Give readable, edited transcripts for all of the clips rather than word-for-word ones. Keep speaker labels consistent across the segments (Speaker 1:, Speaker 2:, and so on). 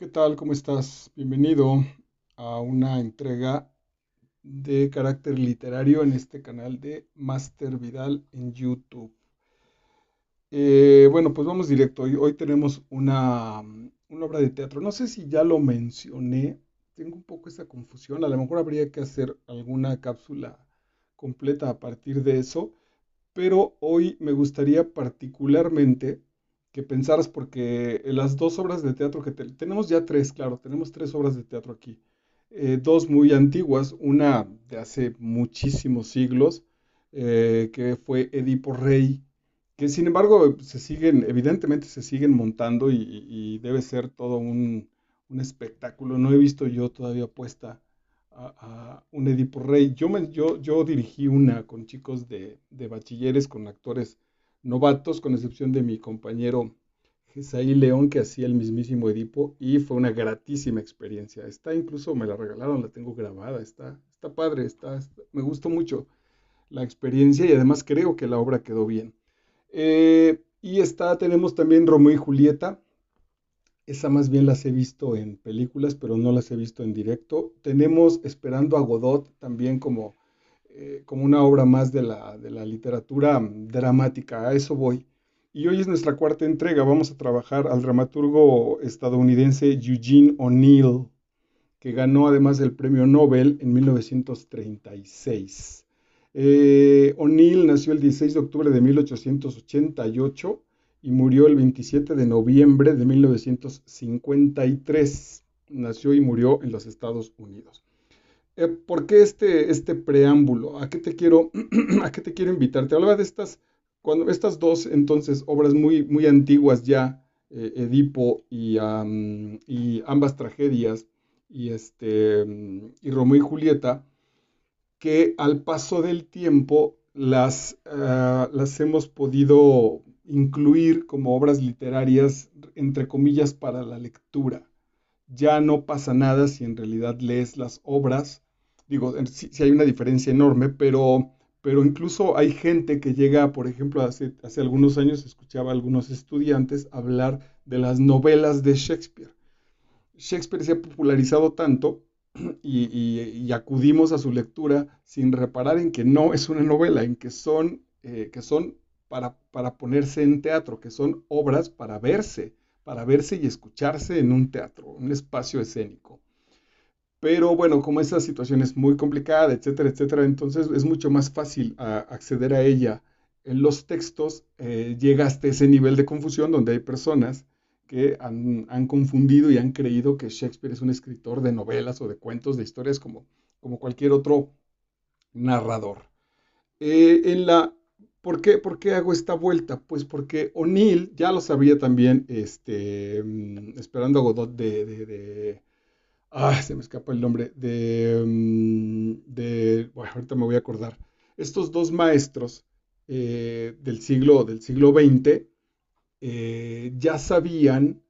Speaker 1: ¿Qué tal? ¿Cómo estás? Bienvenido a una entrega de carácter literario en este canal de Master Vidal en YouTube. Bueno, pues vamos directo. Hoy tenemos una obra de teatro. No sé si ya lo mencioné. Tengo un poco esa confusión. A lo mejor habría que hacer alguna cápsula completa a partir de eso. Pero hoy me gustaría particularmente que pensaras, porque las dos obras de teatro tenemos ya tres, claro, tenemos tres obras de teatro aquí. Dos muy antiguas, una de hace muchísimos siglos, que fue Edipo Rey, que sin embargo evidentemente se siguen montando y debe ser todo un espectáculo. No he visto yo todavía puesta a un Edipo Rey. Yo dirigí una con chicos de bachilleres, con actores novatos, con excepción de mi compañero Gesaí León, que hacía el mismísimo Edipo, y fue una gratísima experiencia. Está incluso, me la regalaron, la tengo grabada, está padre, me gustó mucho la experiencia y además creo que la obra quedó bien. Tenemos también Romeo y Julieta. Esa más bien las he visto en películas, pero no las he visto en directo. Tenemos Esperando a Godot también como una obra más de la literatura dramática. A eso voy. Y hoy es nuestra cuarta entrega. Vamos a trabajar al dramaturgo estadounidense Eugene O'Neill, que ganó además el premio Nobel en 1936. O'Neill nació el 16 de octubre de 1888 y murió el 27 de noviembre de 1953. Nació y murió en los Estados Unidos. ¿Por qué este preámbulo? ¿A qué te quiero, a qué te quiero invitar? Te hablaba de estas dos entonces obras muy, muy antiguas ya, Edipo y ambas tragedias, y Romeo y Julieta, que al paso del tiempo las hemos podido incluir como obras literarias, entre comillas, para la lectura. Ya no pasa nada si en realidad lees las obras. Digo, sí hay una diferencia enorme, pero incluso hay gente que llega, por ejemplo, hace algunos años escuchaba a algunos estudiantes hablar de las novelas de Shakespeare. Shakespeare se ha popularizado tanto y acudimos a su lectura sin reparar en que no es una novela, en que son para ponerse en teatro, que son obras para verse y escucharse en un teatro, un espacio escénico. Pero bueno, como esa situación es muy complicada, etcétera, etcétera, entonces es mucho más fácil acceder a ella. En los textos llega hasta ese nivel de confusión donde hay personas que han confundido y han creído que Shakespeare es un escritor de novelas o de cuentos, de historias como cualquier otro narrador. Eh, en la, ¿por qué hago esta vuelta? Pues porque O'Neill ya lo sabía también, esperando a Godot se me escapa el nombre, bueno, ahorita me voy a acordar. Estos dos maestros del siglo XX ya sabían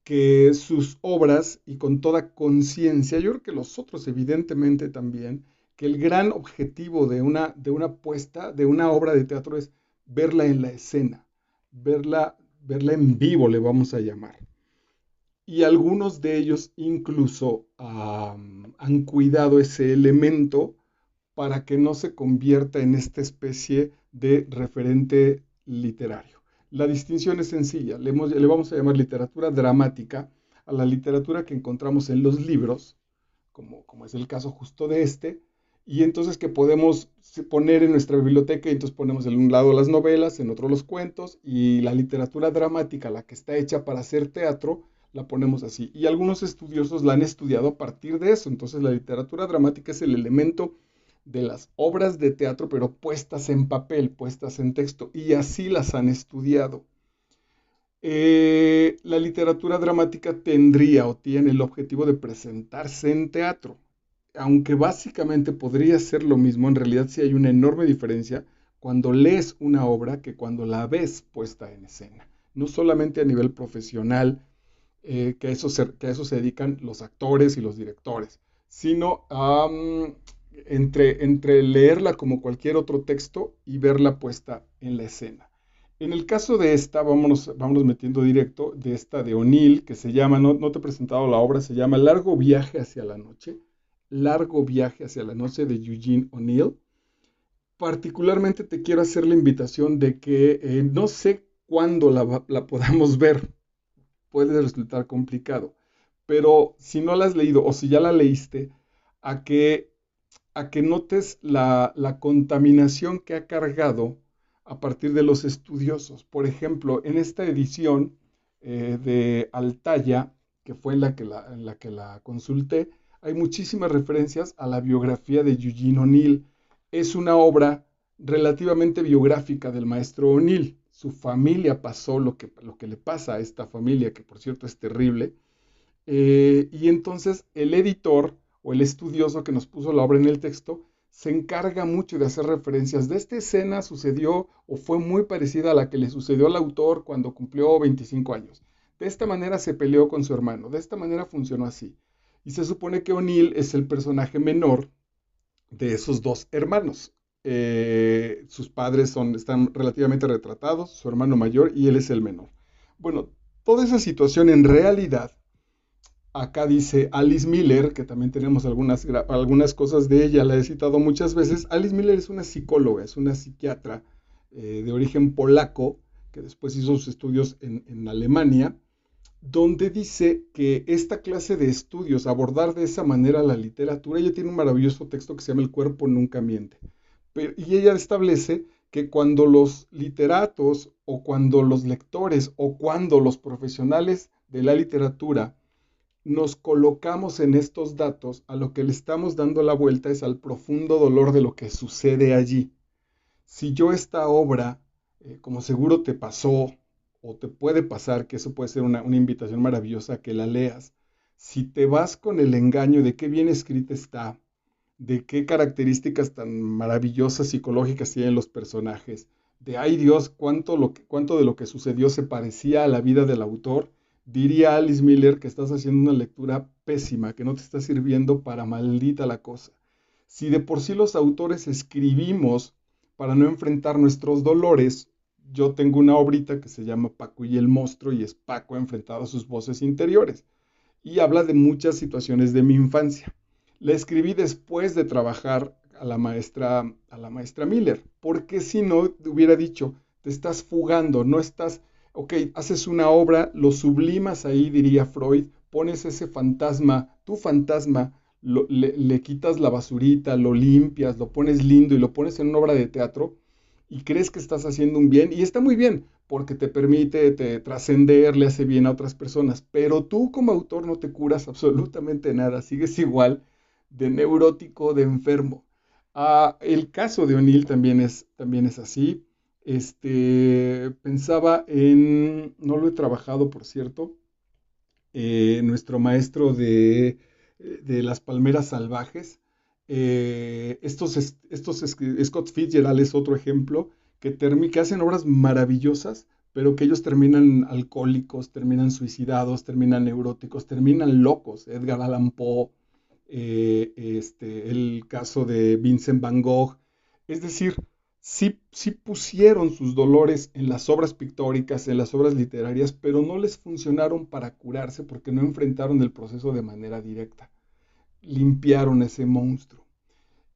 Speaker 1: que sus obras, y con toda conciencia, yo creo que los otros evidentemente también, que el gran objetivo de una puesta, de una obra de teatro es verla en la escena, verla en vivo, le vamos a llamar. Y algunos de ellos incluso han cuidado ese elemento para que no se convierta en esta especie de referente literario. La distinción es sencilla, le vamos a llamar literatura dramática a la literatura que encontramos en los libros, como es el caso justo de este, y entonces que podemos poner en nuestra biblioteca, y entonces ponemos en un lado las novelas, en otro los cuentos, y la literatura dramática, la que está hecha para hacer teatro, la ponemos así. Y algunos estudiosos la han estudiado a partir de eso. Entonces la literatura dramática es el elemento de las obras de teatro, pero puestas en papel, puestas en texto, y así las han estudiado. La literatura dramática tendría o tiene el objetivo de presentarse en teatro, aunque básicamente podría ser lo mismo, en realidad sí hay una enorme diferencia cuando lees una obra que cuando la ves puesta en escena. No solamente a nivel profesional, que a eso se dedican los actores y los directores, sino entre leerla como cualquier otro texto y verla puesta en la escena. En el caso de esta, vámonos metiendo directo, de esta de O'Neill, que se llama, no te he presentado la obra, se llama Largo viaje hacia la noche. Largo viaje hacia la noche de Eugene O'Neill. Particularmente te quiero hacer la invitación de que no sé cuándo la podamos ver, puede resultar complicado, pero si no la has leído o si ya la leíste, a que, a que notes la contaminación que ha cargado a partir de los estudiosos. Por ejemplo, en esta edición de Altaya, que fue en la que la consulté, hay muchísimas referencias a la biografía de Eugene O'Neill. Es una obra relativamente biográfica del maestro O'Neill. Su familia pasó lo que le pasa a esta familia, que por cierto es terrible, y entonces el editor o el estudioso que nos puso la obra en el texto se encarga mucho de hacer referencias de esta escena sucedió o fue muy parecida a la que le sucedió al autor cuando cumplió 25 años. De esta manera se peleó con su hermano, de esta manera funcionó así. Y se supone que O'Neill es el personaje menor de esos dos hermanos. Sus padres están relativamente retratados, su hermano mayor y él es el menor. Bueno, toda esa situación en realidad, acá dice Alice Miller, que también tenemos algunas cosas de ella, la he citado muchas veces. Alice Miller es una psicóloga, es una psiquiatra de origen polaco, que después hizo sus estudios en Alemania, donde dice que esta clase de estudios, abordar de esa manera la literatura, ella tiene un maravilloso texto que se llama El cuerpo nunca miente. Y ella establece que cuando los literatos o cuando los lectores o cuando los profesionales de la literatura nos colocamos en estos datos, a lo que le estamos dando la vuelta es al profundo dolor de lo que sucede allí. Si yo esta obra, como seguro te pasó o te puede pasar, que eso puede ser una invitación maravillosa a que la leas, si te vas con el engaño de qué bien escrita está, de qué características tan maravillosas psicológicas tienen los personajes, de ay Dios, cuánto de lo que sucedió se parecía a la vida del autor, diría Alice Miller que estás haciendo una lectura pésima, que no te está sirviendo para maldita la cosa. Si de por sí los autores escribimos para no enfrentar nuestros dolores, yo tengo una obrita que se llama Paco y el monstruo y es Paco enfrentado a sus voces interiores y habla de muchas situaciones de mi infancia. La escribí después de trabajar a la maestra Miller, porque si no hubiera dicho, te estás fugando, no estás, ok, haces una obra, lo sublimas ahí, diría Freud, pones ese fantasma, tu fantasma, le quitas la basurita, lo limpias, lo pones lindo y lo pones en una obra de teatro y crees que estás haciendo un bien y está muy bien porque te permite trascender, le hace bien a otras personas, pero tú como autor no te curas absolutamente nada, sigues igual de neurótico, de enfermo. El caso de O'Neill también es así. Pensaba en, no lo he trabajado por cierto, nuestro maestro de las palmeras salvajes. Scott Fitzgerald es otro ejemplo que hacen obras maravillosas, pero que ellos terminan alcohólicos, terminan suicidados, terminan neuróticos, terminan locos. Edgar Allan Poe, el caso de Vincent Van Gogh. Es decir, sí pusieron sus dolores en las obras pictóricas, en las obras literarias, pero no les funcionaron para curarse porque no enfrentaron el proceso de manera directa. Limpiaron ese monstruo.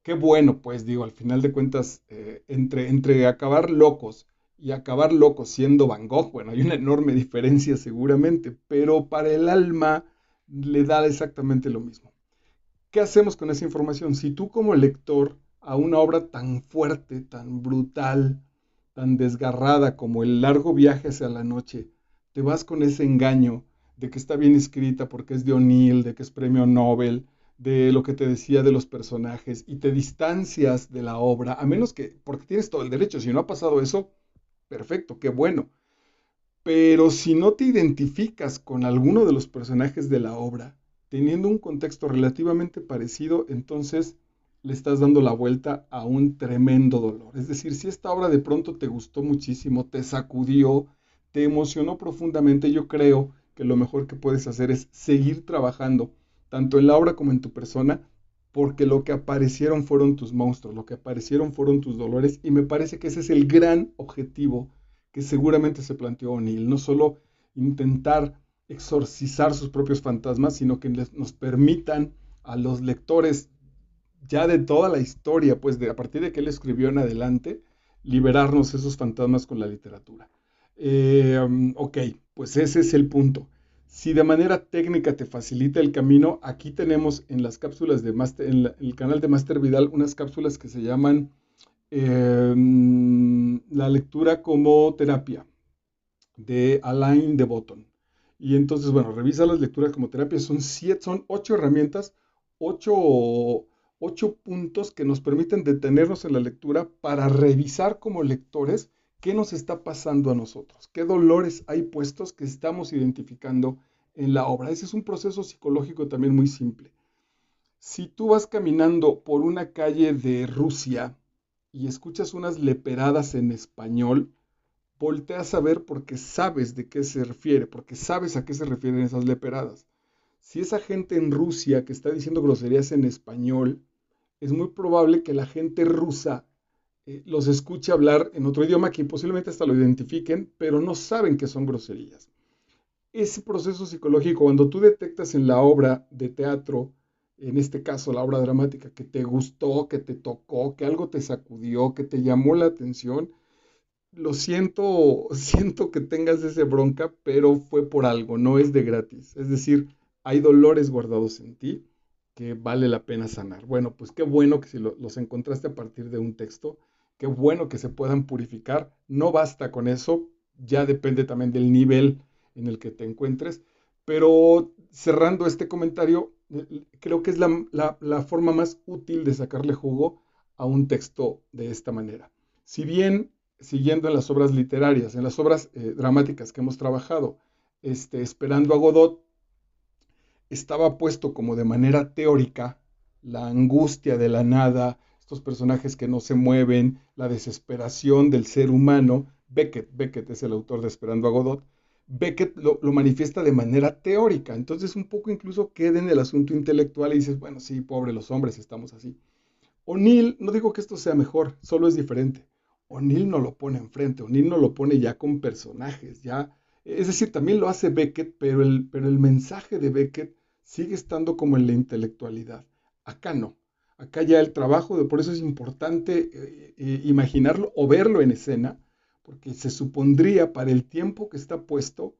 Speaker 1: Qué bueno, pues digo, al final de cuentas, entre acabar locos y acabar locos siendo Van Gogh, bueno, hay una enorme diferencia seguramente, pero para el alma le da exactamente lo mismo. ¿Qué hacemos con esa información? Si tú como lector a una obra tan fuerte, tan brutal, tan desgarrada como El largo viaje hacia la noche, te vas con ese engaño de que está bien escrita porque es de O'Neill, de que es premio Nobel, de lo que te decía de los personajes y te distancias de la obra, a menos que, porque tienes todo el derecho, si no ha pasado eso, perfecto, qué bueno. Pero si no te identificas con alguno de los personajes de la obra, teniendo un contexto relativamente parecido, entonces le estás dando la vuelta a un tremendo dolor. Es decir, si esta obra de pronto te gustó muchísimo, te sacudió, te emocionó profundamente, yo creo que lo mejor que puedes hacer es seguir trabajando, tanto en la obra como en tu persona, porque lo que aparecieron fueron tus monstruos, lo que aparecieron fueron tus dolores, y me parece que ese es el gran objetivo que seguramente se planteó O'Neill. No solo intentar exorcizar sus propios fantasmas, sino que nos permitan a los lectores ya de toda la historia, pues a partir de que él escribió en adelante, liberarnos esos fantasmas con la literatura. Ok, pues ese es el punto. Si de manera técnica te facilita el camino, aquí tenemos en las cápsulas de Master, en el canal de Master Vidal unas cápsulas que se llaman la lectura como terapia de Alain de Botton. Y entonces, bueno, revisa las lecturas como terapia. Son 8 herramientas, 8 puntos que nos permiten detenernos en la lectura para revisar como lectores qué nos está pasando a nosotros, qué dolores hay puestos que estamos identificando en la obra. Ese es un proceso psicológico también muy simple. Si tú vas caminando por una calle de Rusia y escuchas unas leperadas en español, volteas a ver porque sabes de qué se refiere, porque sabes a qué se refieren esas leperadas. Si esa gente en Rusia que está diciendo groserías en español, es muy probable que la gente rusa los escuche hablar en otro idioma que posiblemente hasta lo identifiquen, pero no saben que son groserías. Ese proceso psicológico, cuando tú detectas en la obra de teatro, en este caso la obra dramática, que te gustó, que te tocó, que algo te sacudió, que te llamó la atención, lo siento, siento que tengas ese bronca, pero fue por algo, no es de gratis. Es decir, hay dolores guardados en ti que vale la pena sanar. Bueno, pues qué bueno que si los encontraste a partir de un texto, qué bueno que se puedan purificar. No basta con eso, ya depende también del nivel en el que te encuentres. Pero cerrando este comentario, creo que es la forma más útil de sacarle jugo a un texto de esta manera. Si bien siguiendo en las obras literarias, en las obras dramáticas que hemos trabajado, esperando a Godot, estaba puesto como de manera teórica la angustia de la nada, estos personajes que no se mueven, la desesperación del ser humano. Beckett es el autor de Esperando a Godot. Beckett lo manifiesta de manera teórica, entonces un poco incluso queda en el asunto intelectual y dices, bueno, sí, pobre los hombres, estamos así. O'Neill, no digo que esto sea mejor, solo es diferente. O'Neill no lo pone enfrente, O'Neill no lo pone ya con personajes, ya. Es decir, también lo hace Beckett, pero el mensaje de Beckett sigue estando como en la intelectualidad. Acá no. Acá ya el trabajo, por eso es importante imaginarlo o verlo en escena, porque se supondría para el tiempo que está puesto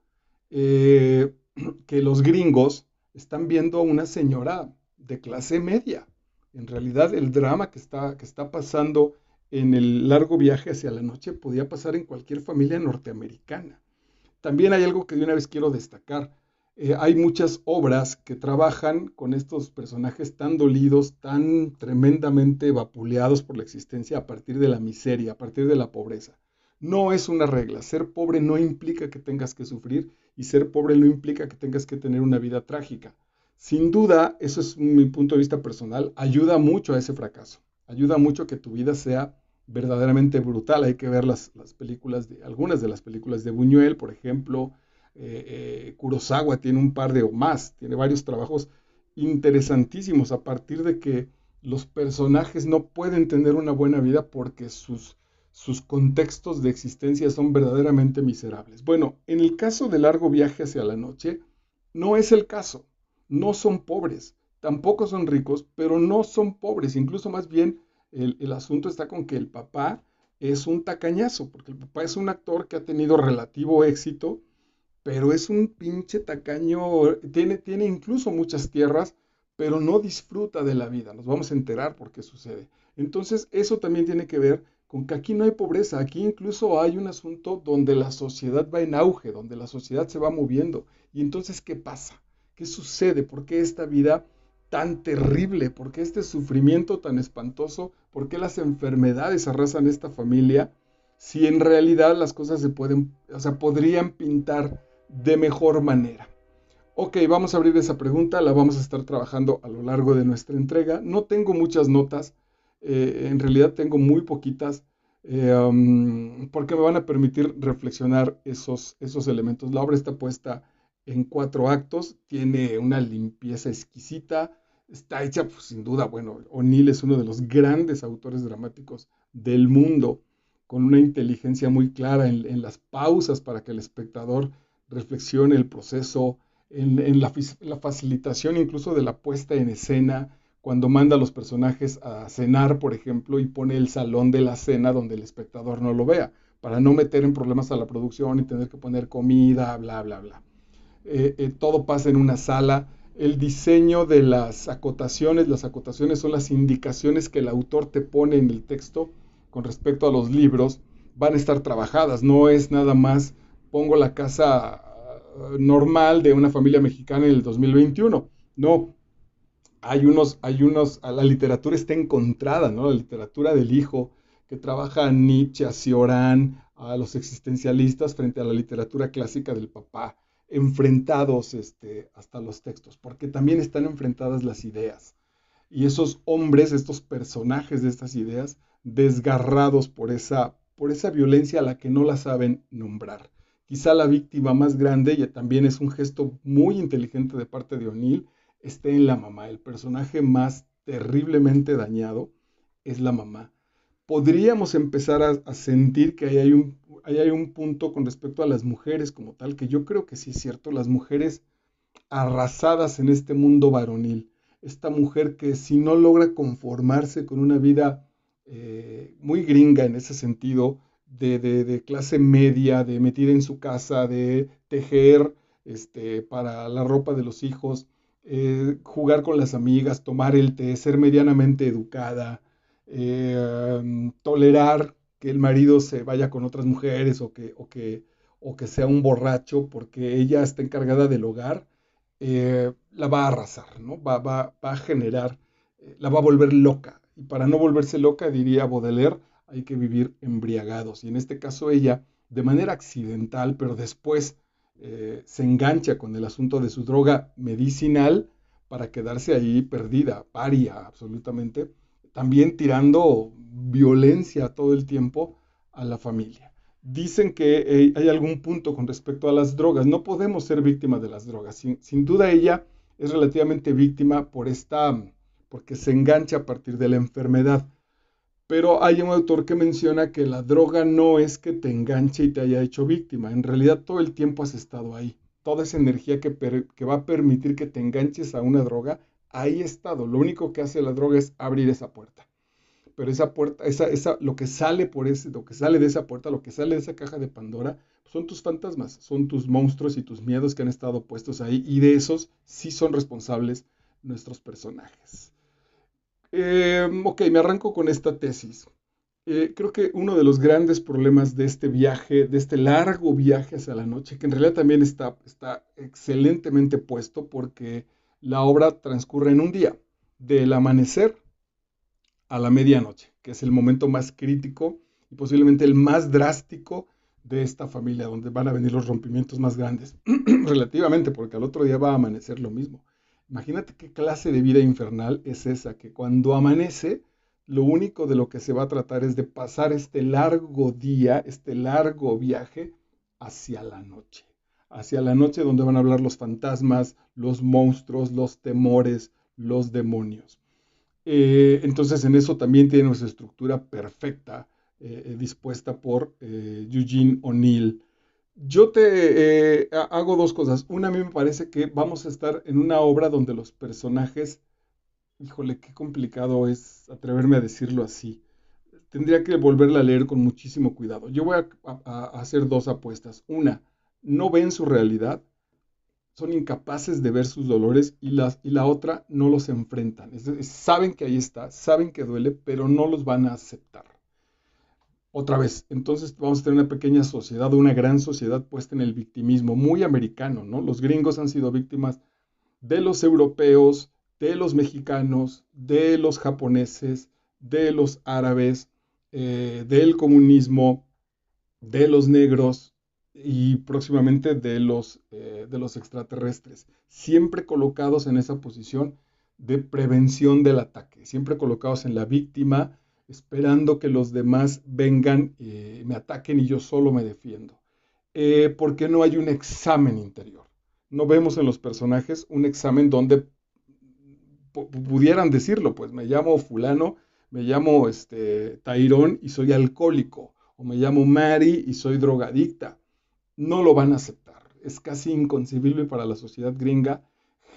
Speaker 1: eh, que los gringos están viendo a una señora de clase media. En realidad el drama que está pasando en el largo viaje hacia la noche podía pasar en cualquier familia norteamericana. También hay algo que de una vez quiero destacar. Hay muchas obras que trabajan con estos personajes tan dolidos, tan tremendamente vapuleados por la existencia a partir de la miseria, a partir de la pobreza. No es una regla. Ser pobre no implica que tengas que sufrir y ser pobre no implica que tengas que tener una vida trágica. Sin duda, eso es mi punto de vista personal, ayuda mucho a ese fracaso. Ayuda mucho a que tu vida sea verdaderamente brutal. Hay que ver las películas algunas de las películas de Buñuel, por ejemplo. Kurosawa tiene un par de o más, tiene varios trabajos interesantísimos a partir de que los personajes no pueden tener una buena vida porque sus contextos de existencia son verdaderamente miserables. Bueno, en el caso de Largo Viaje hacia la Noche, no es el caso. No son pobres, tampoco son ricos, pero no son pobres. Incluso más bien el asunto está con que el papá es un tacañazo, porque el papá es un actor que ha tenido relativo éxito, pero es un pinche tacaño, tiene incluso muchas tierras, pero no disfruta de la vida. Nos vamos a enterar por qué sucede. Entonces, eso también tiene que ver con que aquí no hay pobreza, aquí incluso hay un asunto donde la sociedad va en auge, donde la sociedad se va moviendo. Y entonces, ¿qué pasa? ¿Qué sucede? ¿Por qué esta vida tan terrible? ¿Por qué este sufrimiento tan espantoso? ¿Por qué las enfermedades arrasan esta familia? Si en realidad las cosas se pueden, o sea, podrían pintar de mejor manera. Ok, vamos a abrir esa pregunta, la vamos a estar trabajando a lo largo de nuestra entrega. No tengo muchas notas, en realidad tengo muy poquitas, porque me van a permitir reflexionar esos elementos. La obra está puesta en 4 actos, tiene una limpieza exquisita, está hecha, pues, sin duda, bueno, O'Neill es uno de los grandes autores dramáticos del mundo, con una inteligencia muy clara en las pausas para que el espectador reflexione el proceso, la facilitación incluso de la puesta en escena, cuando manda a los personajes a cenar, por ejemplo, y pone el salón de la cena donde el espectador no lo vea, para no meter en problemas a la producción y tener que poner comida, bla, bla, bla. Todo pasa en una sala. El diseño de las acotaciones son las indicaciones que el autor te pone en el texto con respecto a los libros, van a estar trabajadas, no es nada más pongo la casa normal de una familia mexicana en el 2021, no, la literatura está encontrada, ¿no? La literatura del hijo, que trabaja a Nietzsche, a Cioran, a los existencialistas frente a la literatura clásica del papá, enfrentados hasta los textos, porque también están enfrentadas las ideas. Y esos hombres, estos personajes de estas ideas, desgarrados por esa violencia a la que no la saben nombrar. Quizá la víctima más grande, y también es un gesto muy inteligente de parte de O'Neill, esté en la mamá. El personaje más terriblemente dañado es la mamá. Podríamos empezar a sentir que ahí hay un punto con respecto a las mujeres como tal, que yo creo que sí es cierto, las mujeres arrasadas en este mundo varonil. Esta mujer que si no logra conformarse con una vida muy gringa en ese sentido, de clase media, de metida en su casa, de tejer para la ropa de los hijos, jugar con las amigas, tomar el té, ser medianamente educada, tolerar que el marido se vaya con otras mujeres o que sea un borracho porque ella está encargada del hogar, la va a arrasar, ¿no? Va a generar, la va a volver loca. Y para no volverse loca, diría Baudelaire, hay que vivir embriagados. Y en este caso ella, de manera accidental, pero después se engancha con el asunto de su droga medicinal para quedarse ahí perdida, paria absolutamente, también tirando violencia todo el tiempo a la familia. Dicen que hay algún punto con respecto a las drogas. No podemos ser víctimas de las drogas. Sin duda ella es relativamente víctima porque se engancha a partir de la enfermedad. Pero hay un autor que menciona que la droga no es que te enganche y te haya hecho víctima. En realidad todo el tiempo has estado ahí. Toda esa energía que va a permitir que te enganches a una droga, ahí ha estado. Lo único que hace la droga es abrir esa puerta. Pero esa puerta, lo que sale lo que sale de esa puerta, lo que sale de esa caja de Pandora, son tus fantasmas, son tus monstruos y tus miedos que han estado puestos ahí, y de esos sí son responsables nuestros personajes. Ok, me arranco con esta tesis. Creo que uno de los grandes problemas de este viaje, de este largo viaje hacia la noche, que en realidad también está excelentemente puesto porque la obra transcurre en un día, del amanecer a la medianoche, que es el momento más crítico y posiblemente el más drástico de esta familia, donde van a venir los rompimientos más grandes, relativamente, porque al otro día va a amanecer lo mismo. Imagínate qué clase de vida infernal es esa, que cuando amanece, lo único de lo que se va a tratar es de pasar este largo día, este largo viaje hacia la noche donde van a hablar los fantasmas, los monstruos, los temores, los demonios. Entonces en eso también tiene nuestra estructura perfecta, dispuesta por Eugene O'Neill. Yo hago dos cosas. Una, a mí me parece que vamos a estar en una obra donde los personajes, híjole, qué complicado es atreverme a decirlo así. Tendría que volverla a leer con muchísimo cuidado. Yo voy a hacer dos apuestas. Una, no ven su realidad, son incapaces de ver sus dolores, y la otra, no los enfrentan. Saben que ahí está, saben que duele, pero no los van a aceptar. Otra vez, entonces vamos a tener una pequeña sociedad, una gran sociedad puesta en el victimismo, muy americano, ¿no? Los gringos han sido víctimas de los europeos, de los mexicanos, de los japoneses, de los árabes, del comunismo, de los negros y próximamente de los extraterrestres, siempre colocados en esa posición de prevención del ataque, siempre colocados en la víctima, esperando que los demás vengan y me ataquen y yo solo me defiendo. Porque no hay un examen interior. No vemos en los personajes un examen donde pudieran decirlo, pues me llamo fulano, me llamo Tairón y soy alcohólico, o me llamo Mary y soy drogadicta. No lo van a aceptar. Es casi inconcebible para la sociedad gringa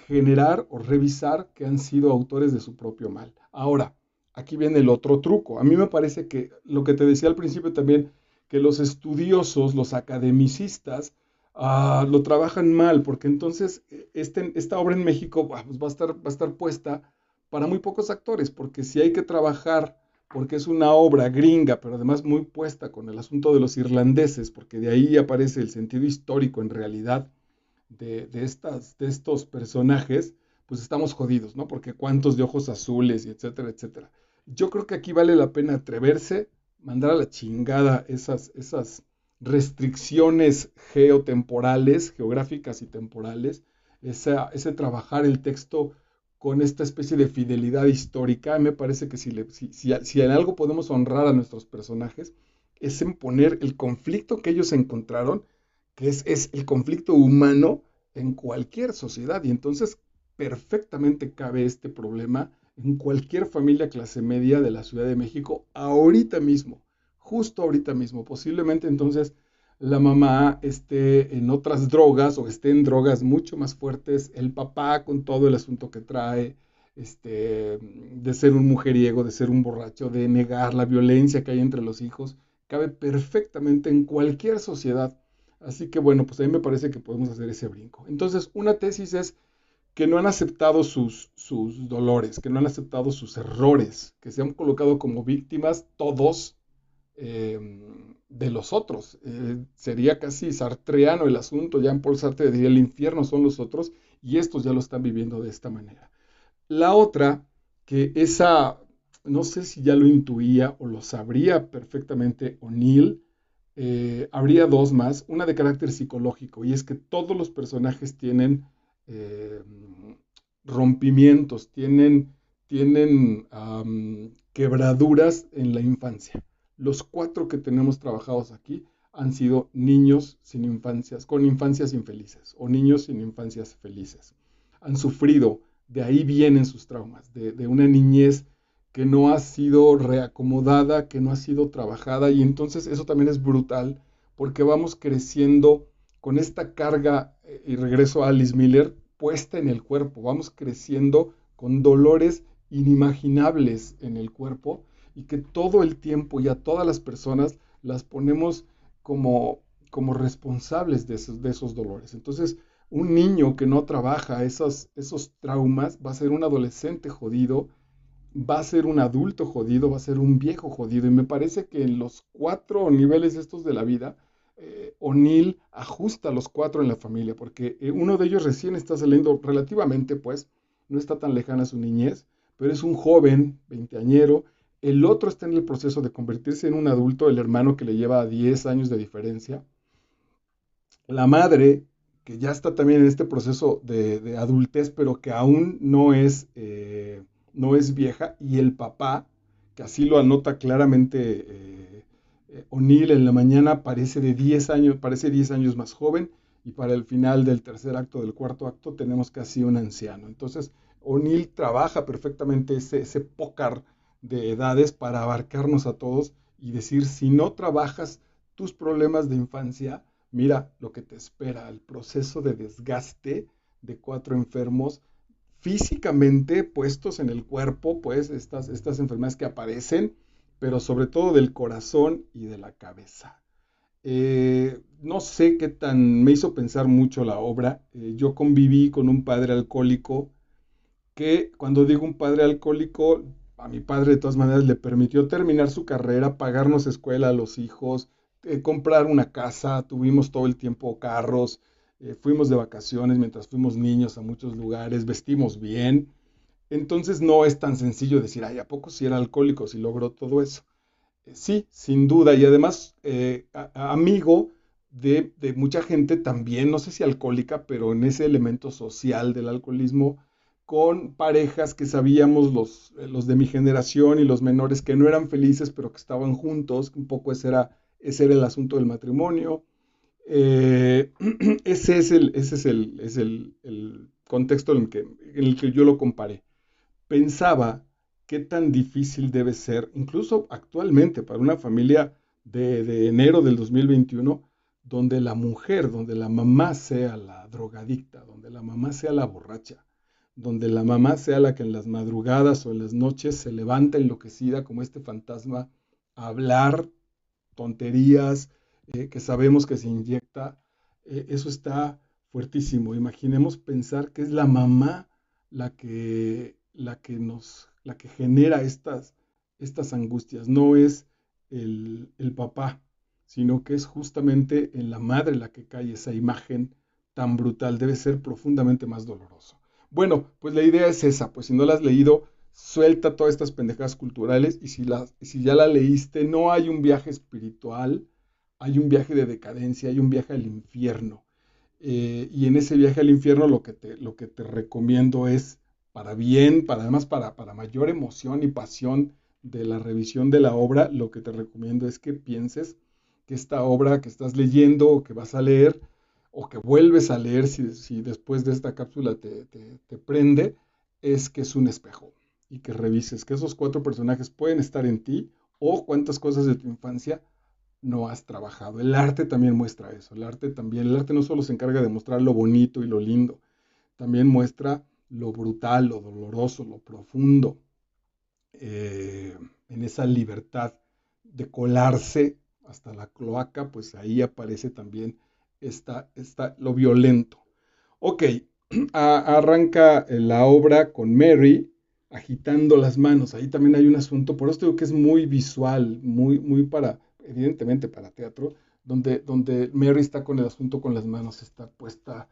Speaker 1: generar o revisar que han sido autores de su propio mal. Ahora, aquí viene el otro truco. A mí me parece que lo que te decía al principio también, que los estudiosos, los academicistas, lo trabajan mal, porque entonces esta obra en México pues va a estar puesta para muy pocos actores, porque si hay que trabajar, porque es una obra gringa, pero además muy puesta con el asunto de los irlandeses, porque de ahí aparece el sentido histórico en realidad de estos personajes, pues estamos jodidos, ¿no? Porque cuántos de ojos azules y etcétera, etcétera. Yo creo que aquí vale la pena atreverse, mandar a la chingada esas restricciones geotemporales, geográficas y temporales, ese trabajar el texto con esta especie de fidelidad histórica. Me parece que si en algo podemos honrar a nuestros personajes, es en poner el conflicto que ellos encontraron, que es el conflicto humano en cualquier sociedad. Y entonces perfectamente cabe este problema en cualquier familia clase media de la Ciudad de México ahorita mismo, justo ahorita mismo. Posiblemente entonces la mamá esté en otras drogas o esté en drogas mucho más fuertes, el papá con todo el asunto que trae, de ser un mujeriego, de ser un borracho, de negar la violencia que hay entre los hijos, cabe perfectamente en cualquier sociedad. Así que bueno, pues a mí me parece que podemos hacer ese brinco. Entonces, una tesis es que no han aceptado sus dolores, que no han aceptado sus errores, que se han colocado como víctimas todos de los otros. Sería casi sartreano el asunto. Jean-Paul Sartre diría el infierno son los otros y estos ya lo están viviendo de esta manera. La otra, que esa, no sé si ya lo intuía o lo sabría perfectamente O'Neill, habría dos más, una de carácter psicológico, y es que todos los personajes tienen eh, rompimientos, tienen quebraduras en la infancia. Los cuatro que tenemos trabajados aquí han sido niños sin infancias, con infancias infelices, o niños sin infancias felices. Han sufrido, de ahí vienen sus traumas, de una niñez que no ha sido reacomodada, que no ha sido trabajada, y entonces eso también es brutal, porque vamos creciendo con esta carga, y regreso a Alice Miller, puesta en el cuerpo, vamos creciendo con dolores inimaginables en el cuerpo, y que todo el tiempo y a todas las personas las ponemos como responsables de esos dolores. Entonces, un niño que no trabaja esos traumas va a ser un adolescente jodido, va a ser un adulto jodido, va a ser un viejo jodido. Y me parece que en los cuatro niveles estos de la vida, O'Neill ajusta a los cuatro en la familia, porque uno de ellos recién está saliendo relativamente, pues, no está tan lejana su niñez, pero es un joven, veinteañero. El otro está en el proceso de convertirse en un adulto, el hermano que le lleva 10 años de diferencia. La madre, que ya está también en este proceso de adultez, pero que aún no es vieja, y el papá, que así lo anota claramente O'Neill en la mañana, parece 10 años más joven, y para el final del tercer acto, del cuarto acto, tenemos casi un anciano. Entonces, O'Neill trabaja perfectamente ese pócar de edades para abarcarnos a todos y decir, si no trabajas tus problemas de infancia, mira lo que te espera, el proceso de desgaste de cuatro enfermos físicamente puestos en el cuerpo, pues estas enfermedades que aparecen, pero sobre todo del corazón y de la cabeza. No sé qué tan me hizo pensar mucho la obra. Yo conviví con un padre alcohólico que cuando digo un padre alcohólico, a mi padre de todas maneras le permitió terminar su carrera, pagarnos escuela a los hijos, comprar una casa, tuvimos todo el tiempo carros, fuimos de vacaciones mientras fuimos niños a muchos lugares, vestimos bien. Entonces no es tan sencillo decir, ay, ¿a poco si era alcohólico, si logró todo eso? Sí, sin duda, y además amigo de mucha gente también, no sé si alcohólica, pero en ese elemento social del alcoholismo, con parejas que sabíamos los de mi generación y los menores que no eran felices, pero que estaban juntos, un poco ese era el asunto del matrimonio. Eh, ese es el contexto en el que yo lo comparé. Pensaba qué tan difícil debe ser, incluso actualmente, para una familia de enero del 2021, donde la mujer, donde la mamá sea la drogadicta, donde la mamá sea la borracha, donde la mamá sea la que en las madrugadas o en las noches se levanta enloquecida como este fantasma a hablar tonterías que sabemos que se inyecta, eso está fuertísimo. Imaginemos pensar que es la mamá la que genera estas angustias, no es el papá, sino que es justamente en la madre la que cae esa imagen tan brutal. Debe ser profundamente más doloroso. Bueno, pues la idea es esa, pues si no la has leído, suelta todas estas pendejadas culturales y si ya la leíste, no hay un viaje espiritual, hay un viaje de decadencia, hay un viaje al infierno. Y en ese viaje al infierno lo que te recomiendo es, para bien, además para mayor emoción y pasión de la revisión de la obra, lo que te recomiendo es que pienses que esta obra que estás leyendo o que vas a leer o que vuelves a leer si después de esta cápsula te prende, es que es un espejo y que revises que esos cuatro personajes pueden estar en ti o cuántas cosas de tu infancia no has trabajado. El arte también muestra eso. El arte no solo se encarga de mostrar lo bonito y lo lindo, también muestra lo brutal, lo doloroso, lo profundo, eh, en esa libertad de colarse hasta la cloaca, pues ahí aparece también lo violento. Ok, arranca la obra con Mary agitando las manos. Ahí también hay un asunto, por eso digo que es muy visual, muy evidentemente para teatro, donde Mary está con el asunto con las manos, está puesta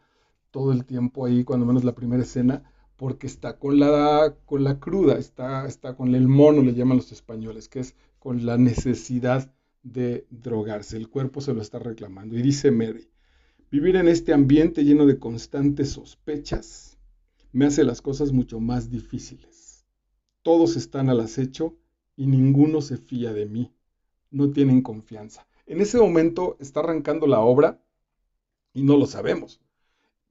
Speaker 1: todo el tiempo ahí, cuando menos la primera escena, porque está con la cruda, está con el mono, le llaman los españoles, que es con la necesidad de drogarse. El cuerpo se lo está reclamando. Y dice Mary, vivir en este ambiente lleno de constantes sospechas me hace las cosas mucho más difíciles. Todos están al acecho y ninguno se fía de mí. No tienen confianza. En ese momento está arrancando la obra y no lo sabemos,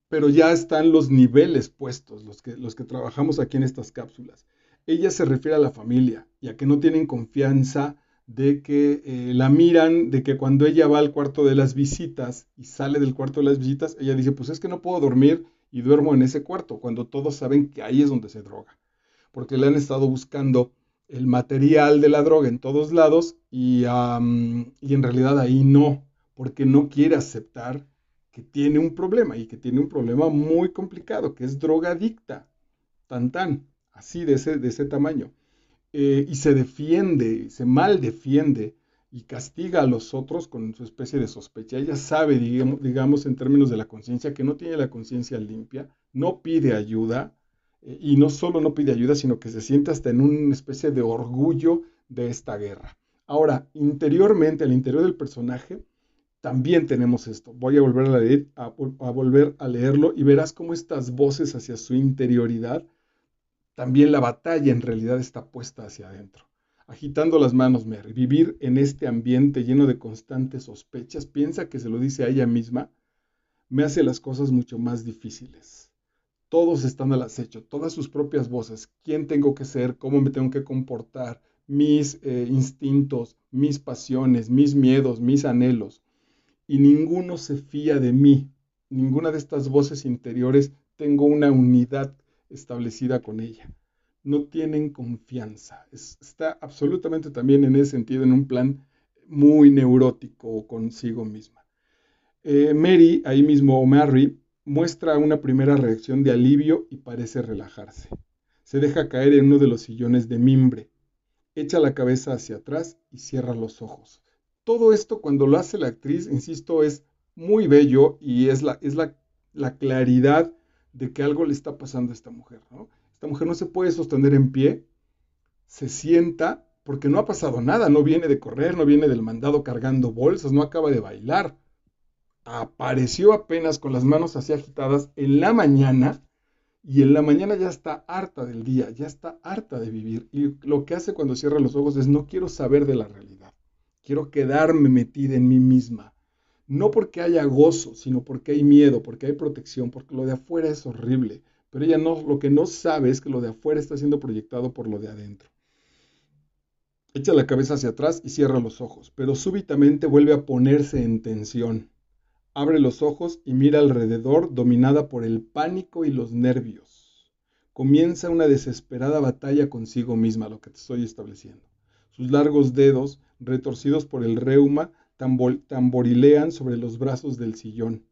Speaker 1: pero ya están los niveles puestos, los que trabajamos aquí en estas cápsulas. Ella se refiere a la familia y a que no tienen confianza de que la miran, de que cuando ella va al cuarto de las visitas y sale del cuarto de las visitas, ella dice, pues es que no puedo dormir y duermo en ese cuarto, cuando todos saben que ahí es donde se droga, porque le han estado buscando el material de la droga en todos lados y en realidad ahí no, porque no quiere aceptar que tiene un problema y que tiene un problema muy complicado, que es drogadicta, tan, así de ese tamaño. Y se defiende, se mal defiende y castiga a los otros con su especie de sospecha. Ella sabe, digamos en términos de la conciencia, que no tiene la conciencia limpia, no pide ayuda, y no solo no pide ayuda, sino que se siente hasta en una especie de orgullo de esta guerra. Ahora, interiormente, al interior del personaje, también tenemos esto. Voy a volver a leer, a volver a leerlo y verás cómo estas voces hacia su interioridad, también la batalla en realidad está puesta hacia adentro. Agitando las manos, Mary, vivir en este ambiente lleno de constantes sospechas, piensa que se lo dice a ella misma, me hace las cosas mucho más difíciles. Todos están al acecho, todas sus propias voces, quién tengo que ser, cómo me tengo que comportar, mis instintos, mis pasiones, mis miedos, mis anhelos, y ninguno se fía de mí. Ninguna de estas voces interiores tengo una unidad establecida con ella. No tienen confianza. Está absolutamente también en ese sentido en un plan muy neurótico consigo misma. Mary, ahí mismo, o Mary, muestra una primera reacción de alivio y parece relajarse. Se deja caer en uno de los sillones de mimbre, echa la cabeza hacia atrás y cierra los ojos. Todo esto cuando lo hace la actriz, insisto, es muy bello y la claridad de que algo le está pasando a esta mujer, ¿no? Esta mujer no se puede sostener en pie, se sienta porque no ha pasado nada, no viene de correr, no viene del mandado cargando bolsas, no acaba de bailar. Apareció apenas con las manos así agitadas en la mañana y en la mañana ya está harta del día, ya está harta de vivir. Y lo que hace cuando cierra los ojos es no quiero saber de la realidad. Quiero quedarme metida en mí misma. No porque haya gozo, sino porque hay miedo, porque hay protección, porque lo de afuera es horrible. Pero ella no, lo que no sabe es que lo de afuera está siendo proyectado por lo de adentro. Echa la cabeza hacia atrás y cierra los ojos, pero súbitamente vuelve a ponerse en tensión. Abre los ojos y mira alrededor, dominada por el pánico y los nervios. Comienza una desesperada batalla consigo misma, lo que te estoy estableciendo. Sus largos dedos, retorcidos por el reuma, tamborilean sobre los brazos del sillón,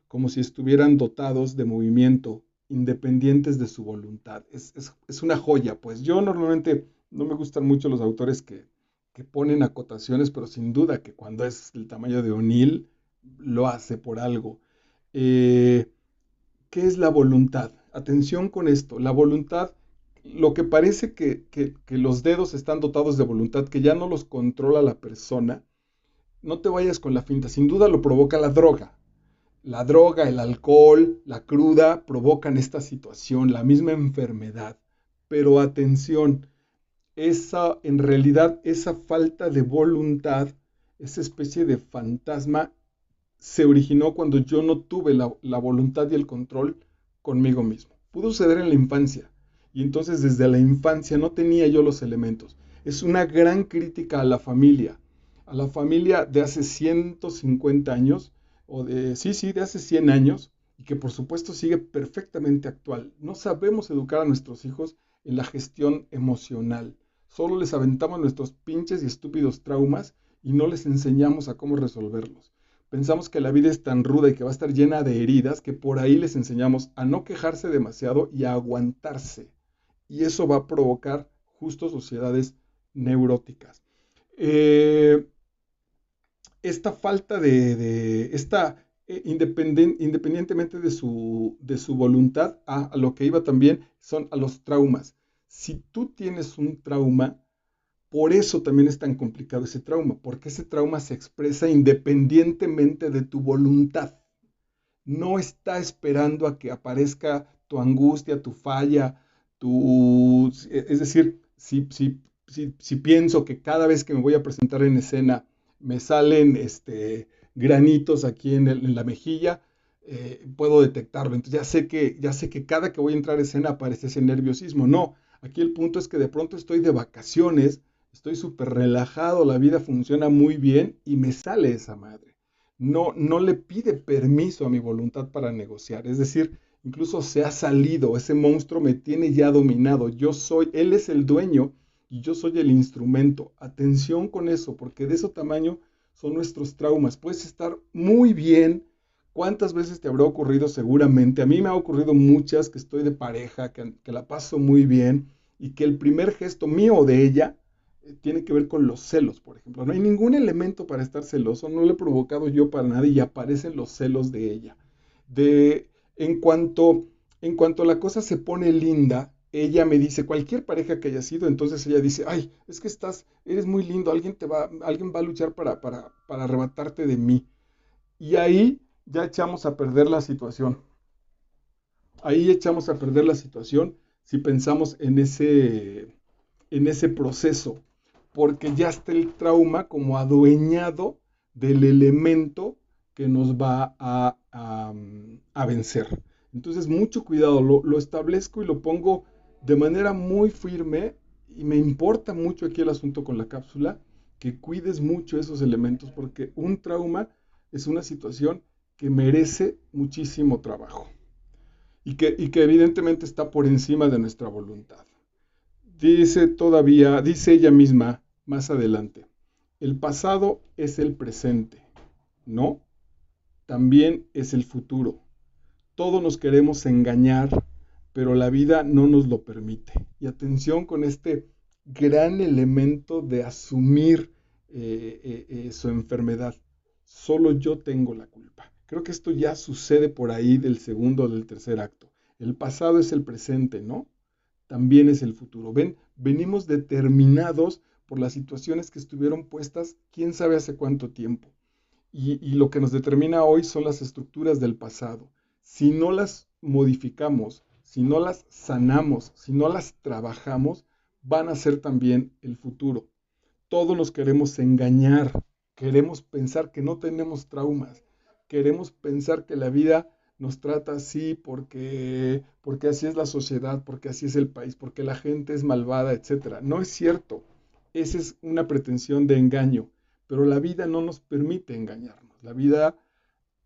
Speaker 1: como si estuvieran dotados de movimiento, independientes de su voluntad. Es una joya, pues yo normalmente no me gustan mucho los autores que ponen acotaciones, pero sin duda que cuando es el tamaño de O'Neill, lo hace por algo. Eh, ¿Qué es la voluntad? Atención con esto, la voluntad, lo que parece que los dedos están dotados de voluntad, que ya no los controla la persona, no te vayas con la finta, sin duda lo provoca la droga. La droga, el alcohol, la cruda provocan esta situación, la misma enfermedad. Pero atención, en realidad, esa falta de voluntad, esa especie de fantasma, se originó cuando yo no tuve la voluntad y el control conmigo mismo. Pudo suceder en la infancia, y entonces desde la infancia no tenía yo los elementos. Es una gran crítica a la familia de hace 150 años, sí, de hace 100 años, y que por supuesto sigue perfectamente actual. No sabemos educar a nuestros hijos en la gestión emocional. Solo les aventamos nuestros pinches y estúpidos traumas y no les enseñamos a cómo resolverlos. Pensamos que la vida es tan ruda y que va a estar llena de heridas que por ahí les enseñamos a no quejarse demasiado y a aguantarse. Y eso va a provocar justo sociedades neuróticas. Eh, esta falta independientemente de su voluntad, a lo que iba también son a los traumas. Si tú tienes un trauma, por eso también es tan complicado ese trauma, porque ese trauma se expresa independientemente de tu voluntad. No está esperando a que aparezca tu angustia, tu falla, es decir, si pienso que cada vez que me voy a presentar en escena me salen granitos aquí en la mejilla, puedo detectarlo. Entonces ya sé que cada que voy a entrar a escena aparece ese nerviosismo. No, aquí el punto es que de pronto estoy de vacaciones, estoy súper relajado, la vida funciona muy bien y me sale esa madre. No le pide permiso a mi voluntad para negociar. Es decir, incluso se ha salido, ese monstruo me tiene ya dominado. Él es el dueño y yo soy el instrumento. Atención con eso, porque de ese tamaño son nuestros traumas. Puedes estar muy bien. ¿Cuántas veces te habrá ocurrido? Seguramente. A mí me ha ocurrido muchas que estoy de pareja, que la paso muy bien y que el primer gesto mío o de ella tiene que ver con los celos, por ejemplo. No hay ningún elemento para estar celoso, no lo he provocado yo para nada y aparecen los celos de ella. De, en cuanto, en cuanto la cosa se pone linda, ella me dice, cualquier pareja que haya sido, entonces ella dice, ay, es que eres muy lindo, alguien va a luchar para arrebatarte de mí. Y ahí ya echamos a perder la situación. Ahí echamos a perder la situación si pensamos en ese proceso, porque ya está el trauma como adueñado del elemento que nos va a vencer. Entonces, mucho cuidado, lo establezco y lo pongo de manera muy firme y me importa mucho aquí el asunto con la cápsula, que cuides mucho esos elementos, porque un trauma es una situación que merece muchísimo trabajo y que evidentemente está por encima de nuestra voluntad. Dice ella misma más adelante, el pasado es el presente, ¿no? También es el futuro. Todos nos queremos engañar, pero la vida no nos lo permite. Y atención con este gran elemento de asumir su enfermedad. Solo yo tengo la culpa. Creo que esto ya sucede por ahí del segundo o del tercer acto. El pasado es el presente, ¿no? También es el futuro. Ven, venimos determinados por las situaciones que estuvieron puestas quién sabe hace cuánto tiempo. Y lo que nos determina hoy son las estructuras del pasado. Si no las modificamos, si no las sanamos, si no las trabajamos, van a ser también el futuro. Todos nos queremos engañar, queremos pensar que no tenemos traumas, queremos pensar que la vida nos trata así porque así es la sociedad, porque así es el país, porque la gente es malvada, etcétera. No es cierto. Esa es una pretensión de engaño, pero la vida no nos permite engañarnos. La vida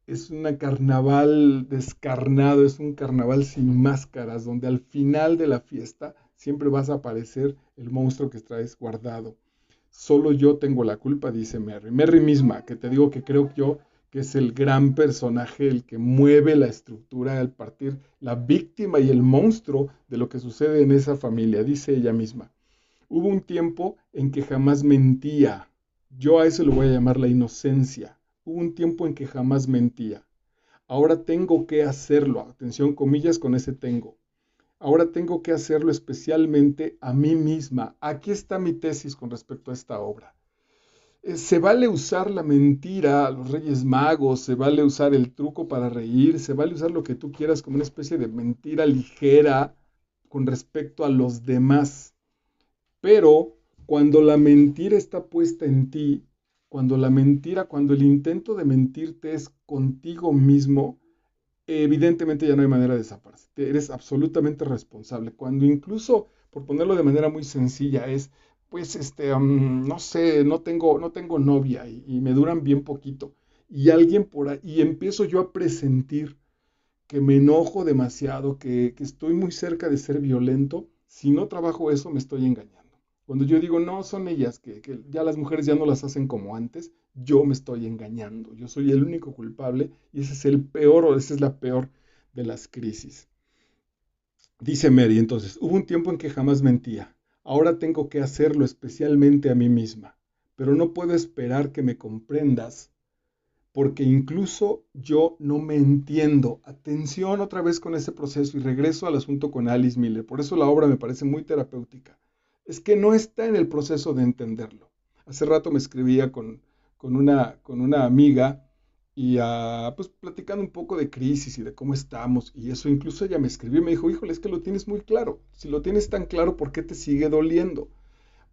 Speaker 1: es un carnaval descarnado, es un carnaval sin máscaras, donde al final de la fiesta siempre vas a aparecer el monstruo que traes guardado. Solo yo tengo la culpa, dice Mary. Mary misma, que te digo que creo yo que es el gran personaje, el que mueve la estructura al partir la víctima y el monstruo de lo que sucede en esa familia, dice ella misma. Hubo un tiempo en que jamás mentía. Yo a eso le voy a llamar la inocencia. Hubo un tiempo en que jamás mentía. Ahora tengo que hacerlo. Atención, comillas con ese tengo. Ahora tengo que hacerlo especialmente a mí misma. Aquí está mi tesis con respecto a esta obra. Se vale usar la mentira a los Reyes Magos, se vale usar el truco para reír, se vale usar lo que tú quieras como una especie de mentira ligera con respecto a los demás. Pero cuando la mentira está puesta en ti, cuando el intento de mentirte es contigo mismo, evidentemente ya no hay manera de desaparecer. Eres absolutamente responsable. Cuando incluso, por ponerlo de manera muy sencilla, es, pues, no sé, no tengo novia y me duran bien poquito. Y alguien por ahí, y empiezo yo a presentir que me enojo demasiado, que estoy muy cerca de ser violento. Si no trabajo eso, me estoy engañando. Cuando yo digo, no, son ellas, que ya las mujeres ya no las hacen como antes, yo me estoy engañando. Yo soy el único culpable y ese es el peor o esa es la peor de las crisis. Dice Mary, entonces, hubo un tiempo en que jamás mentía. Ahora tengo que hacerlo especialmente a mí misma. Pero no puedo esperar que me comprendas porque incluso yo no me entiendo. Atención otra vez con ese proceso y regreso al asunto con Alice Miller. Por eso la obra me parece muy terapéutica. Es que no está en el proceso de entenderlo. Hace rato me escribía con una amiga y pues platicando un poco de crisis y de cómo estamos y eso, incluso ella me escribió y me dijo, híjole, es que lo tienes muy claro. Si lo tienes tan claro, ¿por qué te sigue doliendo?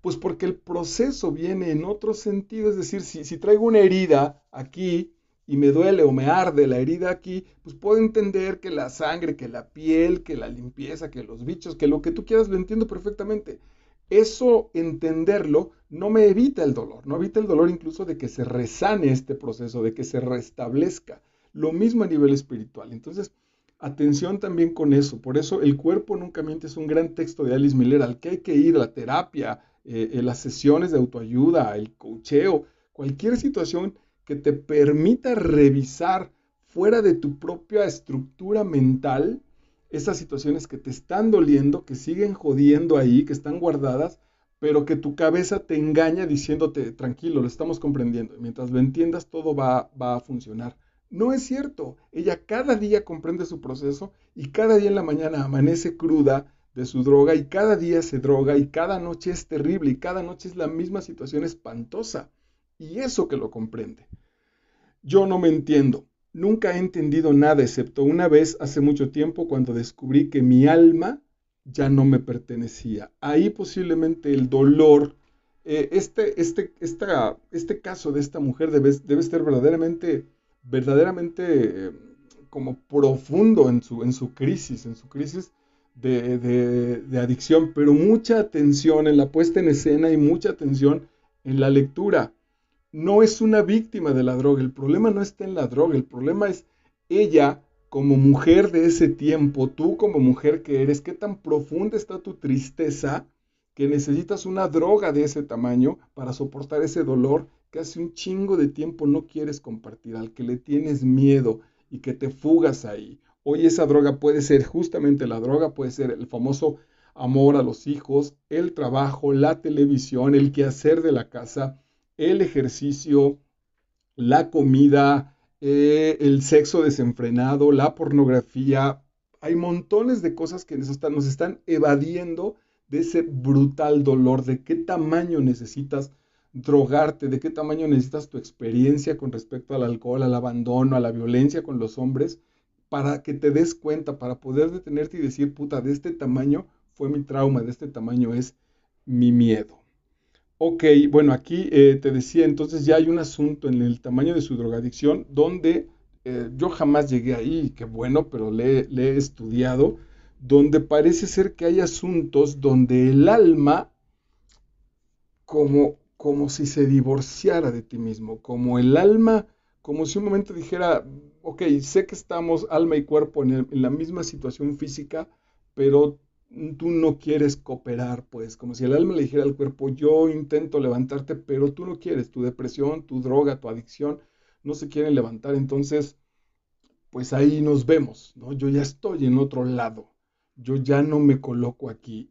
Speaker 1: Pues porque el proceso viene en otro sentido, es decir, si traigo una herida aquí y me duele o me arde la herida aquí, pues puedo entender que la sangre, que la piel, que la limpieza, que los bichos, que lo que tú quieras lo entiendo perfectamente. Eso, entenderlo, no me evita el dolor, no evita el dolor incluso de que se resane este proceso, de que se restablezca. Lo mismo a nivel espiritual. Entonces, atención también con eso. Por eso El cuerpo nunca miente es un gran texto de Alice Miller al que hay que ir, la terapia, las sesiones de autoayuda, el coacheo, cualquier situación que te permita revisar fuera de tu propia estructura mental esas situaciones que te están doliendo, que siguen jodiendo ahí, que están guardadas, pero que tu cabeza te engaña diciéndote, tranquilo, lo estamos comprendiendo. Y mientras lo entiendas, todo va a funcionar. No es cierto. Ella cada día comprende su proceso y cada día en la mañana amanece cruda de su droga y cada día se droga y cada noche es terrible y cada noche es la misma situación espantosa. Y eso que lo comprende. Yo no me entiendo. Nunca he entendido nada excepto una vez hace mucho tiempo cuando descubrí que mi alma ya no me pertenecía. Ahí posiblemente el dolor, este caso de esta mujer debe estar verdaderamente como profundo en su crisis de adicción, pero mucha atención en la puesta en escena y mucha atención en la lectura. No es una víctima de la droga, el problema no está en la droga, el problema es ella como mujer de ese tiempo, tú como mujer que eres, qué tan profunda está tu tristeza que necesitas una droga de ese tamaño para soportar ese dolor que hace un chingo de tiempo no quieres compartir, al que le tienes miedo y que te fugas ahí. Hoy esa droga puede ser justamente la droga, puede ser el famoso amor a los hijos, el trabajo, la televisión, el quehacer de la casa, el ejercicio, la comida, el sexo desenfrenado, la pornografía. Hay montones de cosas que nos están evadiendo de ese brutal dolor, de qué tamaño necesitas drogarte, de qué tamaño necesitas tu experiencia con respecto al alcohol, al abandono, a la violencia con los hombres, para que te des cuenta, para poder detenerte y decir, puta, de este tamaño fue mi trauma, de este tamaño es mi miedo. Ok, bueno, aquí te decía, entonces ya hay un asunto en el tamaño de su drogadicción donde yo jamás llegué ahí, qué bueno, pero le he estudiado, donde parece ser que hay asuntos donde el alma como si se divorciara de ti mismo, como el alma, como si un momento dijera, ok, sé que estamos alma y cuerpo en la misma situación física, pero tú no quieres cooperar, pues, como si el alma le dijera al cuerpo, yo intento levantarte, pero tú no quieres, tu depresión, tu droga, tu adicción, no se quieren levantar, entonces pues ahí nos vemos, ¿no? Yo ya estoy en otro lado, yo ya no me coloco aquí.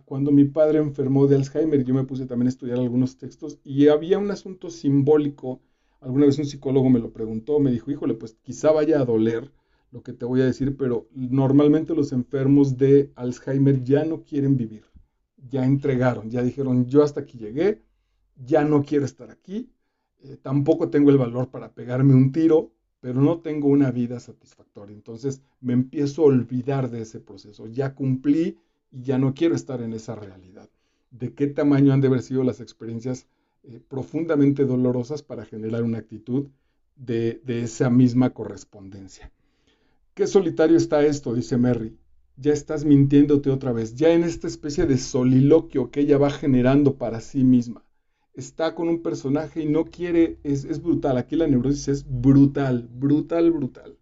Speaker 1: Cuando mi padre enfermó de Alzheimer, yo me puse también a estudiar algunos textos y había un asunto simbólico. Alguna vez un psicólogo me lo preguntó, me dijo, híjole, pues quizá vaya a doler lo que te voy a decir, pero normalmente los enfermos de Alzheimer ya no quieren vivir, ya entregaron, ya dijeron, yo hasta aquí llegué, ya no quiero estar aquí, tampoco tengo el valor para pegarme un tiro, pero no tengo una vida satisfactoria. Entonces me empiezo a olvidar de ese proceso. Ya cumplí y ya no quiero estar en esa realidad. ¿De qué tamaño han de haber sido las experiencias profundamente dolorosas para generar una actitud de esa misma correspondencia? Qué solitario está esto, dice Merry. Ya estás mintiéndote otra vez, ya en esta especie de soliloquio que ella va generando para sí misma. Está con un personaje y no quiere, es brutal. Aquí la neurosis es brutal, brutal, brutal.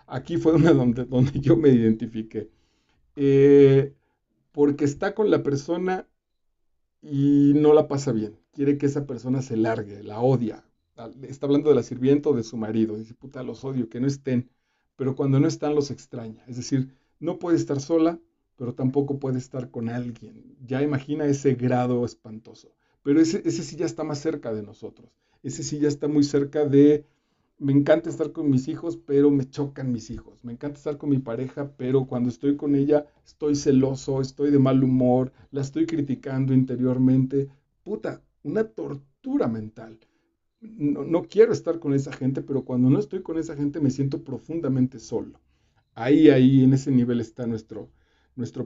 Speaker 1: Aquí fue donde yo me identifiqué. Eh, Porque está con la persona y no la pasa bien. Quiere que esa persona se largue, la odia. Está hablando de la sirvienta o de su marido. Dice, puta, los odio, que no estén. Pero cuando no están, los extraña. Es decir, no puede estar sola, pero tampoco puede estar con alguien. Ya imagina ese grado espantoso. Pero ese sí ya está más cerca de nosotros. Ese sí ya está muy cerca de me encanta estar con mis hijos, pero me chocan mis hijos. Me encanta estar con mi pareja, pero cuando estoy con ella estoy celoso, estoy de mal humor, la estoy criticando interiormente. Puta, una tortura mental. No, no quiero estar con esa gente, pero cuando no estoy con esa gente me siento profundamente solo. Ahí, en ese nivel está nuestro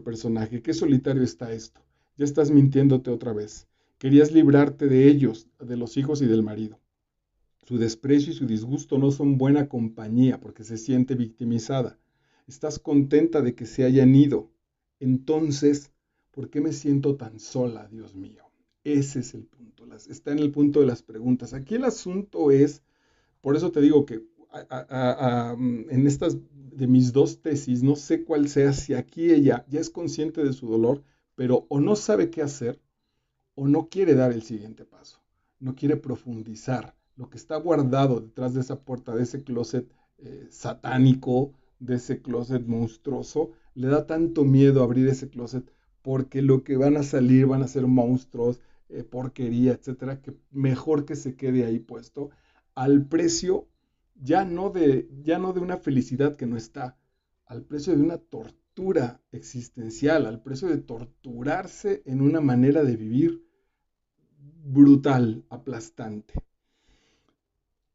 Speaker 1: personaje. Qué solitario está esto. Ya estás mintiéndote otra vez. Querías librarte de ellos, de los hijos y del marido. Su desprecio y su disgusto no son buena compañía porque se siente victimizada. Estás contenta de que se hayan ido. Entonces, ¿por qué me siento tan sola, Dios mío? Ese es el punto. Está en el punto de las preguntas. Aquí el asunto es, por eso te digo que en estas de mis dos tesis, no sé cuál sea, si aquí ella ya es consciente de su dolor, pero o no sabe qué hacer, o no quiere dar el siguiente paso, no quiere profundizar. Lo que está guardado detrás de esa puerta, de ese closet satánico, de ese closet monstruoso, le da tanto miedo abrir ese closet porque lo que van a salir van a ser monstruos, porquería, etcétera, que mejor que se quede ahí puesto al precio ya no de una felicidad que no está, al precio de una tortura existencial, al precio de torturarse en una manera de vivir brutal, aplastante.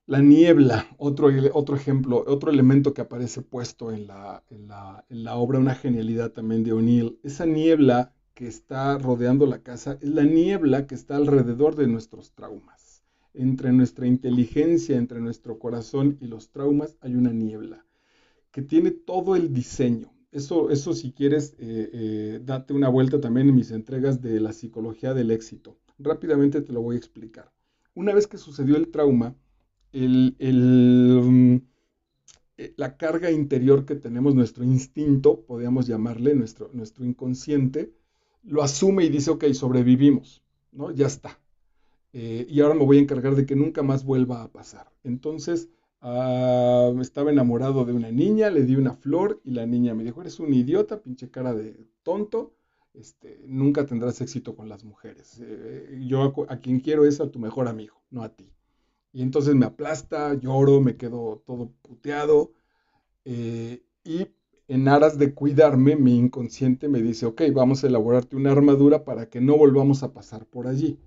Speaker 1: La niebla, otro ejemplo, otro elemento que aparece puesto en la obra, una genialidad también de O'Neill. Esa niebla que está rodeando la casa es la niebla que está alrededor de nuestros traumas. Entre nuestra inteligencia, entre nuestro corazón y los traumas hay una niebla que tiene todo el diseño. Eso si quieres, date una vuelta también en mis entregas de la psicología del éxito. Rápidamente te lo voy a explicar. Una vez que sucedió el trauma, el, el, mm, la carga interior que tenemos, nuestro instinto, podríamos llamarle, nuestro inconsciente, lo asume y dice, ok, sobrevivimos, ¿no? Ya está. Y ahora me voy a encargar de que nunca más vuelva a pasar. Entonces, estaba enamorado de una niña, le di una flor y la niña me dijo, eres un idiota, pinche cara de tonto, nunca tendrás éxito con las mujeres. Yo a quien quiero es a tu mejor amigo, no a ti. Y entonces me aplasta, lloro, me quedo todo puteado. Y en aras de cuidarme, mi inconsciente me dice, ok, vamos a elaborarte una armadura para que no volvamos a pasar por allí.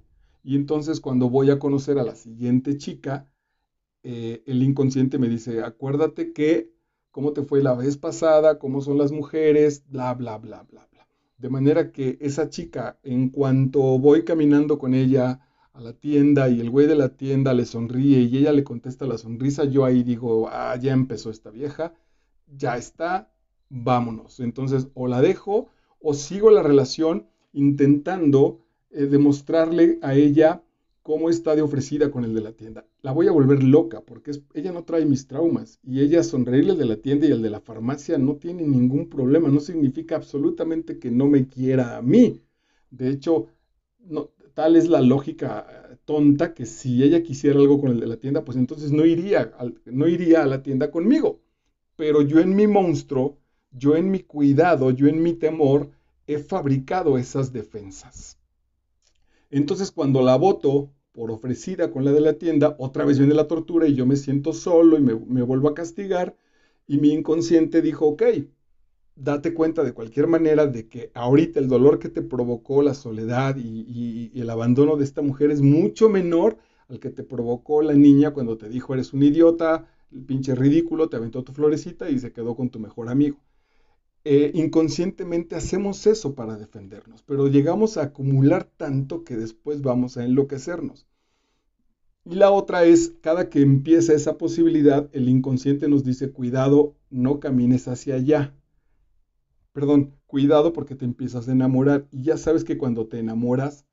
Speaker 1: Y entonces cuando voy a conocer a la siguiente chica, el inconsciente me dice, acuérdate que cómo te fue la vez pasada, cómo son las mujeres, bla, bla, bla, bla, bla. De manera que esa chica, en cuanto voy caminando con ella a la tienda y el güey de la tienda le sonríe y ella le contesta la sonrisa, yo ahí digo, ya empezó esta vieja, ya está, vámonos. Entonces, o la dejo o sigo la relación intentando demostrarle a ella cómo está de ofrecida con el de la tienda. La voy a volver loca porque ella no trae mis traumas y ella sonreírle al de la tienda y al de la farmacia no tiene ningún problema, no significa absolutamente que no me quiera a mí. De hecho, no, tal es la lógica tonta que si ella quisiera algo con el de la tienda, pues entonces no iría a la tienda conmigo. Pero yo en mi monstruo, yo en mi cuidado, yo en mi temor, he fabricado esas defensas. Entonces, cuando la voto por ofrecida con la de la tienda, otra vez viene la tortura y yo me siento solo y me vuelvo a castigar. Y mi inconsciente dijo, ok, date cuenta de cualquier manera de que ahorita el dolor que te provocó la soledad y el abandono de esta mujer es mucho menor al que te provocó la niña cuando te dijo eres un idiota, el pinche ridículo, te aventó tu florecita y se quedó con tu mejor amigo. Inconscientemente hacemos eso para defendernos, pero llegamos a acumular tanto que después vamos a enloquecernos. Y la otra es, cada que empieza esa posibilidad, el inconsciente nos dice, cuidado, no camines hacia allá. Perdón, cuidado porque te empiezas a enamorar. Y ya sabes que cuando te enamoras,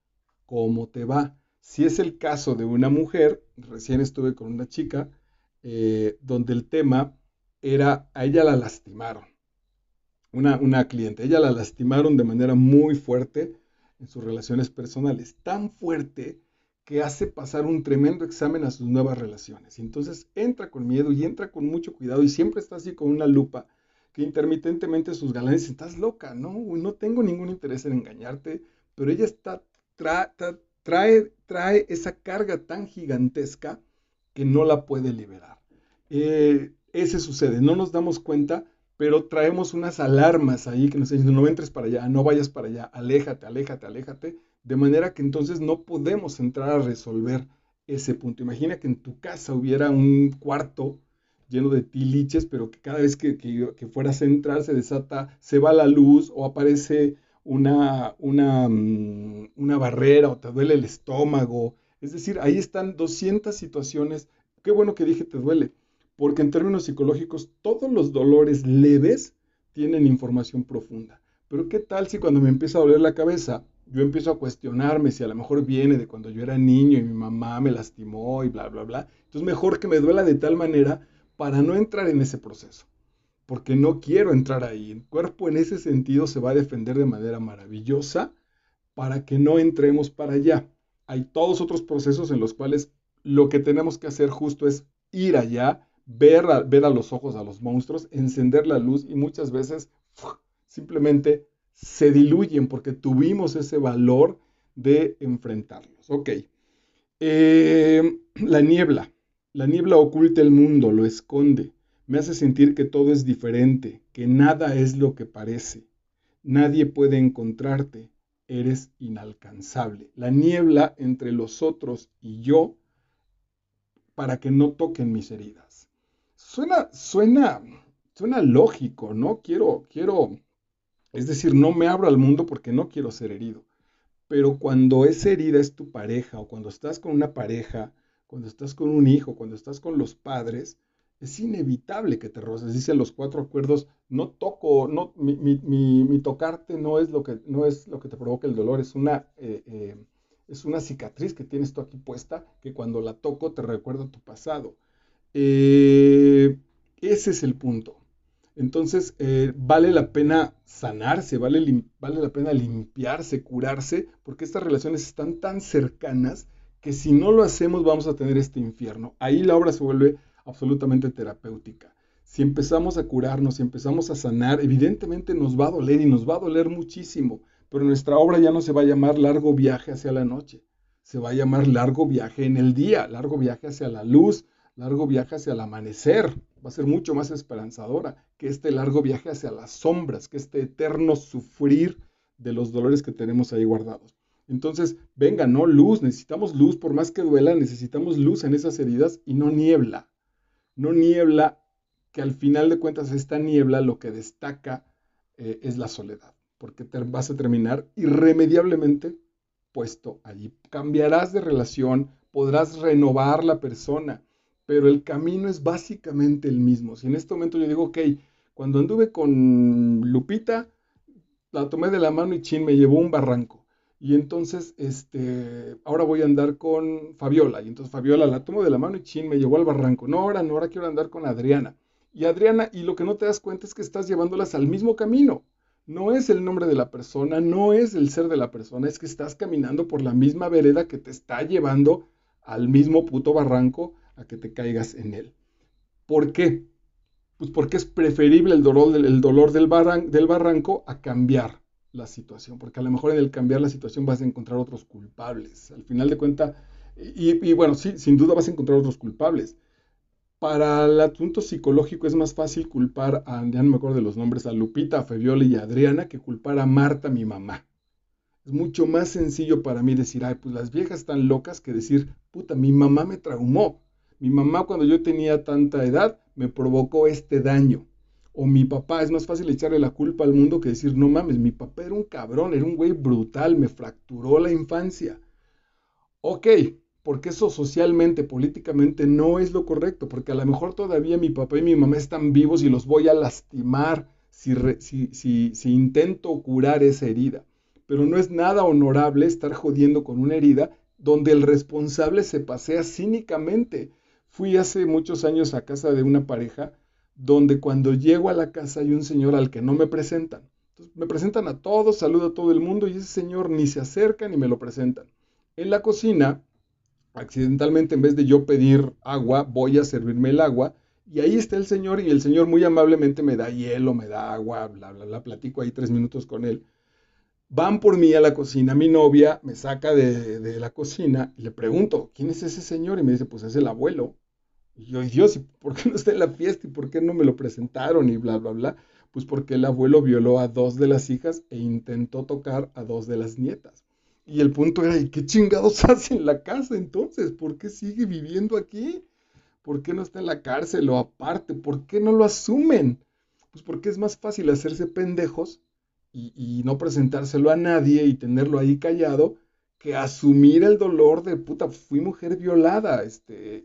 Speaker 1: ¿cómo te va? Si es el caso de una mujer, recién estuve con una chica, donde el tema era, a ella la lastimaron. Una cliente. Ella la lastimaron de manera muy fuerte en sus relaciones personales, tan fuerte que hace pasar un tremendo examen a sus nuevas relaciones. Y entonces entra con miedo y entra con mucho cuidado y siempre está así con una lupa que intermitentemente sus galanes dicen, estás loca, no tengo ningún interés en engañarte, pero ella trae esa carga tan gigantesca que no la puede liberar. Ese sucede, no nos damos cuenta, pero traemos unas alarmas ahí que nos dicen, no entres para allá, no vayas para allá, aléjate, aléjate, aléjate, de manera que entonces no podemos entrar a resolver ese punto. Imagina que en tu casa hubiera un cuarto lleno de tiliches, pero que cada vez que fueras a entrar se desata, se va la luz o aparece una barrera o te duele el estómago. Es decir, ahí están 200 situaciones. Qué bueno que dije te duele, porque en términos psicológicos todos los dolores leves tienen información profunda. Pero ¿qué tal si cuando me empieza a doler la cabeza, yo empiezo a cuestionarme si a lo mejor viene de cuando yo era niño y mi mamá me lastimó y bla, bla, bla? Entonces mejor que me duela de tal manera para no entrar en ese proceso, porque no quiero entrar ahí. El cuerpo en ese sentido se va a defender de manera maravillosa para que no entremos para allá. Hay todos otros procesos en los cuales lo que tenemos que hacer justo es ir allá, ver a los ojos a los monstruos, encender la luz y muchas veces simplemente se diluyen porque tuvimos ese valor de enfrentarlos. Ok. La niebla. La niebla oculta el mundo, lo esconde. Me hace sentir que todo es diferente, que nada es lo que parece. Nadie puede encontrarte, eres inalcanzable. La niebla entre los otros y yo para que no toquen mis heridas. Suena lógico, ¿no? Es decir, no me abro al mundo porque no quiero ser herido. Pero cuando esa herida es tu pareja o cuando estás con una pareja, cuando estás con un hijo, cuando estás con los padres, es inevitable que te roces. Dicen los cuatro acuerdos, no toco, no, mi tocarte no es lo que te provoca el dolor, es una cicatriz que tienes tú aquí puesta que cuando la toco te recuerda tu pasado. Eh, Ese es el punto. Entonces, vale la pena sanarse, vale la pena limpiarse, curarse, porque estas relaciones están tan cercanas que si no lo hacemos vamos a tener este infierno. Ahí la obra se vuelve absolutamente terapéutica. Si empezamos a curarnos, si empezamos a sanar, evidentemente nos va a doler y nos va a doler muchísimo, pero nuestra obra ya no se va a llamar largo viaje hacia la noche, se va a llamar largo viaje en el día, largo viaje hacia la luz, largo viaje hacia el amanecer. Va a ser mucho más esperanzadora que este largo viaje hacia las sombras, que este eterno sufrir de los dolores que tenemos ahí guardados. Entonces, venga, no luz, necesitamos luz, por más que duela, necesitamos luz en esas heridas y no niebla. No niebla, que al final de cuentas esta niebla lo que destaca es la soledad, porque vas a terminar irremediablemente puesto allí. Cambiarás de relación, podrás renovar la persona, pero el camino es básicamente el mismo. Si en este momento yo digo, ok, cuando anduve con Lupita, la tomé de la mano y chin, me llevó a un barranco. Y entonces, ahora voy a andar con Fabiola. Y entonces Fabiola la tomo de la mano y chin, me llevó al barranco. No, ahora no, ahora quiero andar con Adriana. Y Adriana, y lo que no te das cuenta es que estás llevándolas al mismo camino. No es el nombre de la persona, no es el ser de la persona, es que estás caminando por la misma vereda que te está llevando al mismo puto barranco a que te caigas en él. ¿Por qué? Pues porque es preferible el dolor del barranco a cambiar la situación, porque a lo mejor en el cambiar la situación vas a encontrar otros culpables. Al final de cuentas, y bueno, sí, sin duda vas a encontrar otros culpables. Para el asunto psicológico es más fácil culpar ya no me acuerdo de los nombres, a Lupita, a Fabiola y a Adriana que culpar a Marta, mi mamá. Es mucho más sencillo para mí decir, ay, pues las viejas están locas que decir, puta, mi mamá me traumó. Mi mamá cuando yo tenía tanta edad me provocó este daño. O mi papá, es más fácil echarle la culpa al mundo que decir, no mames, mi papá era un cabrón, era un güey brutal, me fracturó la infancia. Ok, porque eso socialmente, políticamente no es lo correcto, porque a lo mejor todavía mi papá y mi mamá están vivos y los voy a lastimar si intento curar esa herida. Pero no es nada honorable estar jodiendo con una herida donde el responsable se pasea cínicamente. Fui hace muchos años a casa de una pareja donde cuando llego a la casa hay un señor al que no me presentan. Entonces, me presentan a todos, saludo a todo el mundo y ese señor ni se acerca ni me lo presentan. En la cocina, accidentalmente, en vez de yo pedir agua, voy a servirme el agua. Y ahí está el señor y el señor muy amablemente me da hielo, me da agua, bla, bla, bla, platico ahí 3 minutos con él. Van por mí a la cocina, mi novia me saca de la cocina y le pregunto, ¿quién es ese señor? Y me dice, pues es el abuelo. Y yo, Dios, ¿y por qué no está en la fiesta? ¿Y por qué no me lo presentaron? Y bla, bla, bla. Pues porque el abuelo violó a 2 de las hijas e intentó tocar a 2 de las nietas. Y el punto era, ¿y qué chingados hace en la casa entonces? ¿Por qué sigue viviendo aquí? ¿Por qué no está en la cárcel o aparte? ¿Por qué no lo asumen? Pues porque es más fácil hacerse pendejos y no presentárselo a nadie y tenerlo ahí callado que asumir el dolor de puta, fui mujer violada,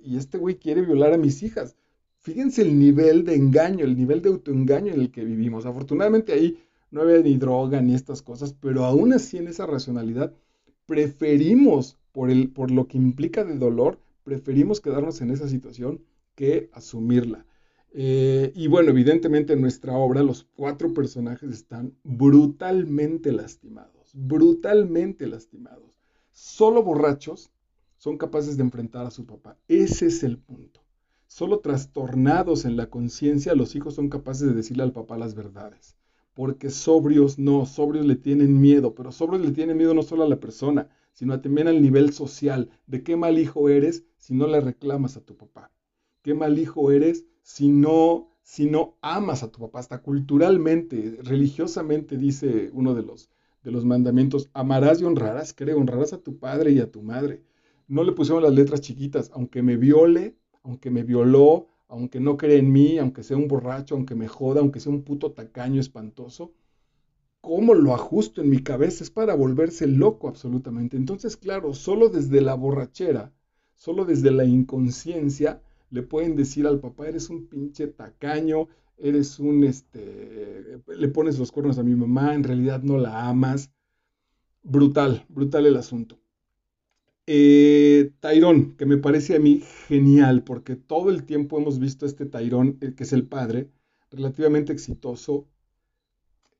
Speaker 1: y este güey quiere violar a mis hijas. Fíjense el nivel de engaño, el nivel de autoengaño en el que vivimos. Afortunadamente ahí no había ni droga ni estas cosas, pero aún así en esa racionalidad preferimos, por lo que implica de dolor, preferimos quedarnos en esa situación que asumirla. Y bueno, evidentemente en nuestra obra los 4 personajes están brutalmente lastimados, brutalmente lastimados. Solo borrachos son capaces de enfrentar a su papá. Ese es el punto. Solo trastornados en la conciencia los hijos son capaces de decirle al papá las verdades. Porque sobrios no, sobrios le tienen miedo, pero sobrios le tienen miedo no solo a la persona, sino también al nivel social. De qué mal hijo eres si no le reclamas a tu papá. Qué mal hijo eres si no amas a tu papá. Hasta culturalmente, religiosamente dice uno de los mandamientos, amarás y honrarás, creo, honrarás a tu padre y a tu madre. No le pusieron las letras chiquitas, aunque me viole, aunque me violó, aunque no cree en mí, aunque sea un borracho, aunque me joda, aunque sea un puto tacaño espantoso, ¿cómo lo ajusto en mi cabeza? Es para volverse loco absolutamente. Entonces, claro, solo desde la borrachera, solo desde la inconsciencia, le pueden decir al papá, eres un pinche tacaño, le pones los cuernos a mi mamá, en realidad no la amas. Brutal, brutal el asunto. Tyrone, que me parece a mí genial, porque todo el tiempo hemos visto a este Tyrone, que es el padre, relativamente exitoso,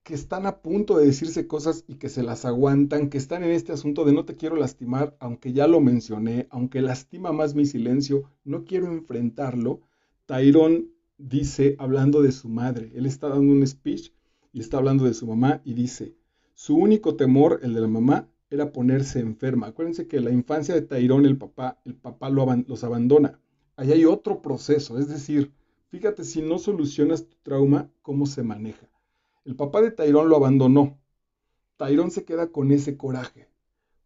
Speaker 1: que están a punto de decirse cosas y que se las aguantan, que están en este asunto de no te quiero lastimar, aunque ya lo mencioné, aunque lastima más mi silencio, no quiero enfrentarlo. Tyrone dice, hablando de su madre, él está dando un speech y está hablando de su mamá y dice, su único temor, el de la mamá, era ponerse enferma. Acuérdense que la infancia de Tyrone, el papá los abandona. Ahí hay otro proceso, es decir, fíjate si no solucionas tu trauma, cómo se maneja. El papá de Tyrone lo abandonó. Tyrone se queda con ese coraje.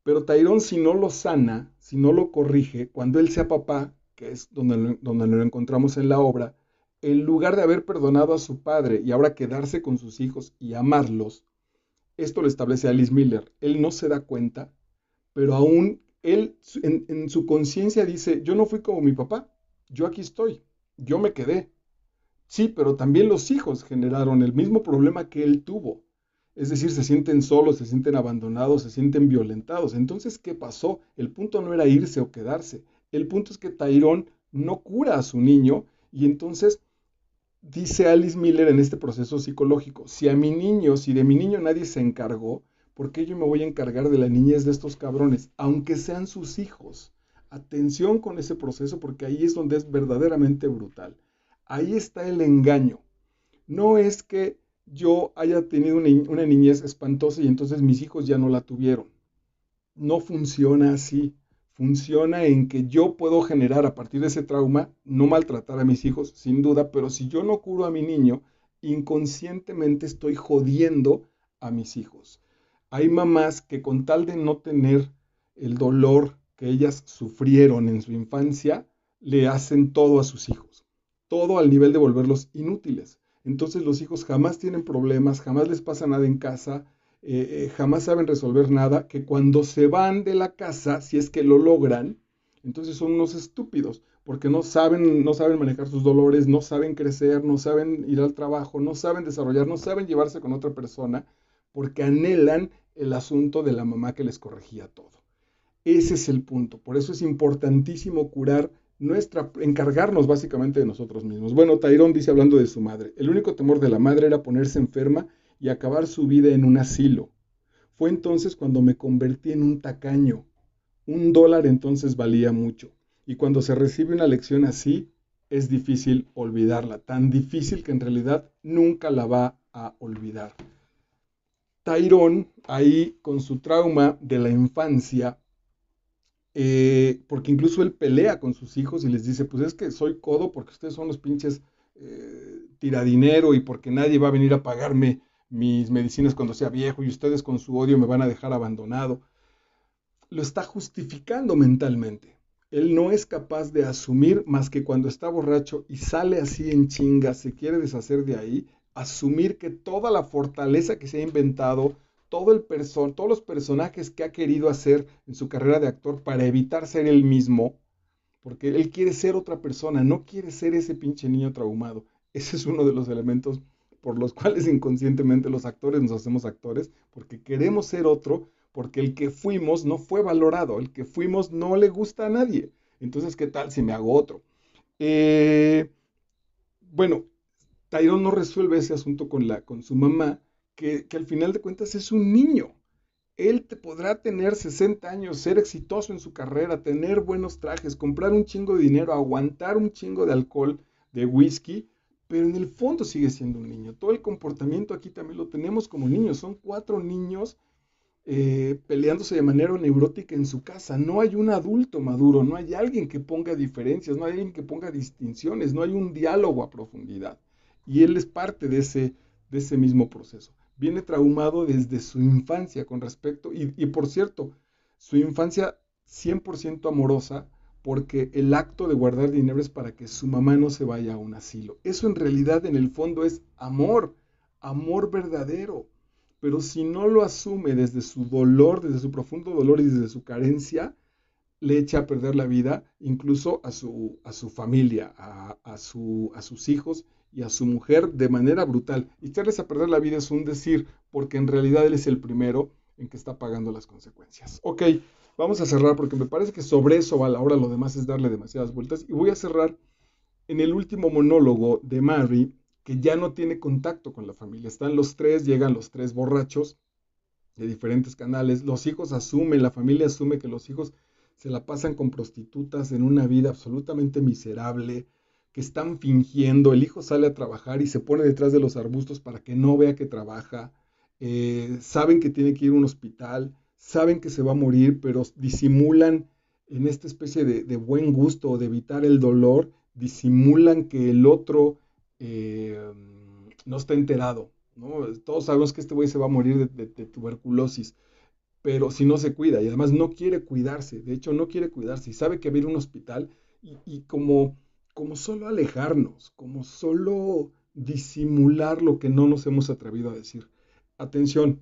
Speaker 1: Pero Tyrone, si no lo sana, si no lo corrige, cuando él sea papá, que es donde lo encontramos en la obra, en lugar de haber perdonado a su padre y ahora quedarse con sus hijos y amarlos, esto lo establece Alice Miller. Él no se da cuenta, pero aún él en su conciencia dice, yo no fui como mi papá, yo aquí estoy, yo me quedé. Sí, pero también los hijos generaron el mismo problema que él tuvo. Es decir, se sienten solos, se sienten abandonados, se sienten violentados. Entonces, ¿qué pasó? El punto no era irse o quedarse. El punto es que Tyrone no cura a su niño y entonces dice Alice Miller en este proceso psicológico, si de mi niño nadie se encargó, ¿por qué yo me voy a encargar de la niñez de estos cabrones? Aunque sean sus hijos. Atención con ese proceso porque ahí es donde es verdaderamente brutal. Ahí está el engaño. No es que yo haya tenido una niñez espantosa y entonces mis hijos ya no la tuvieron. No funciona así. Funciona en que yo puedo generar a partir de ese trauma, no maltratar a mis hijos, sin duda, pero si yo no curo a mi niño, inconscientemente estoy jodiendo a mis hijos. Hay mamás que con tal de no tener el dolor que ellas sufrieron en su infancia, le hacen todo a sus hijos. Todo al nivel de volverlos inútiles. Entonces los hijos jamás tienen problemas, jamás les pasa nada en casa, jamás saben resolver nada, que cuando se van de la casa, si es que lo logran, entonces son unos estúpidos, porque no saben manejar sus dolores, no saben crecer, no saben ir al trabajo, no saben desarrollar, no saben llevarse con otra persona, porque anhelan el asunto de la mamá que les corregía todo. Ese es el punto. Por eso es importantísimo encargarnos básicamente de nosotros mismos. Bueno, Tyrone dice hablando de su madre, el único temor de la madre era ponerse enferma y acabar su vida en un asilo. Fue entonces cuando me convertí en un tacaño. $1 entonces valía mucho. Y cuando se recibe una lección así, es difícil olvidarla. Tan difícil que en realidad nunca la va a olvidar. Tyrone, ahí con su trauma de la infancia, porque incluso él pelea con sus hijos y les dice, pues es que soy codo porque ustedes son los pinches tiradinero y porque nadie va a venir a pagarme mis medicinas cuando sea viejo y ustedes con su odio me van a dejar abandonado. Lo está justificando mentalmente. Él no es capaz de asumir más que cuando está borracho y sale así en chinga, se quiere deshacer de ahí, asumir que toda la fortaleza que se ha inventado, todos los personajes que ha querido hacer en su carrera de actor para evitar ser él mismo, porque él quiere ser otra persona, no quiere ser ese pinche niño traumado. Ese es uno de los elementos por los cuales inconscientemente los actores nos hacemos actores, porque queremos ser otro, porque el que fuimos no fue valorado, el que fuimos no le gusta a nadie. Entonces, ¿qué tal si me hago otro? Eh, bueno, Tyrone no resuelve ese asunto con su mamá, que al final de cuentas es un niño. Él te podrá tener 60 años, ser exitoso en su carrera, tener buenos trajes, comprar un chingo de dinero, aguantar un chingo de alcohol, de whisky, pero en el fondo sigue siendo un niño. Todo el comportamiento aquí también lo tenemos como niños. Son 4 niños peleándose de manera neurótica en su casa. No hay un adulto maduro, no hay alguien que ponga diferencias, no hay alguien que ponga distinciones, no hay un diálogo a profundidad. Y él es parte de ese mismo proceso. Viene traumado desde su infancia con respecto, y por cierto, su infancia 100% amorosa, porque el acto de guardar dinero es para que su mamá no se vaya a un asilo. Eso en realidad en el fondo es amor, amor verdadero. Pero si no lo asume desde su dolor, desde su profundo dolor y desde su carencia, le echa a perder la vida incluso a su familia, a sus hijos y a su mujer de manera brutal. Y echarles a perder la vida es un decir, porque en realidad él es el primero en que está pagando las consecuencias. Ok, vamos a cerrar porque me parece que sobre eso va la hora, lo demás es darle demasiadas vueltas. Y voy a cerrar en el último monólogo de Mary, que ya no tiene contacto con la familia. Están los tres, llegan los tres borrachos de diferentes canales. Los hijos asumen, la familia asume que los hijos se la pasan con prostitutas en una vida absolutamente miserable, que están fingiendo. El hijo sale a trabajar y se pone detrás de los arbustos para que no vea que trabaja. Saben que tiene que ir a un hospital, saben que se va a morir, pero disimulan en esta especie de buen gusto o de evitar el dolor, disimulan que el otro eh, no está enterado, ¿no? Todos sabemos que este güey se va a morir de tuberculosis, pero si no se cuida y además no quiere cuidarse, de hecho no quiere cuidarse y sabe que va a ir a un hospital y como solo alejarnos, como solo disimular lo que no nos hemos atrevido a decir. Atención,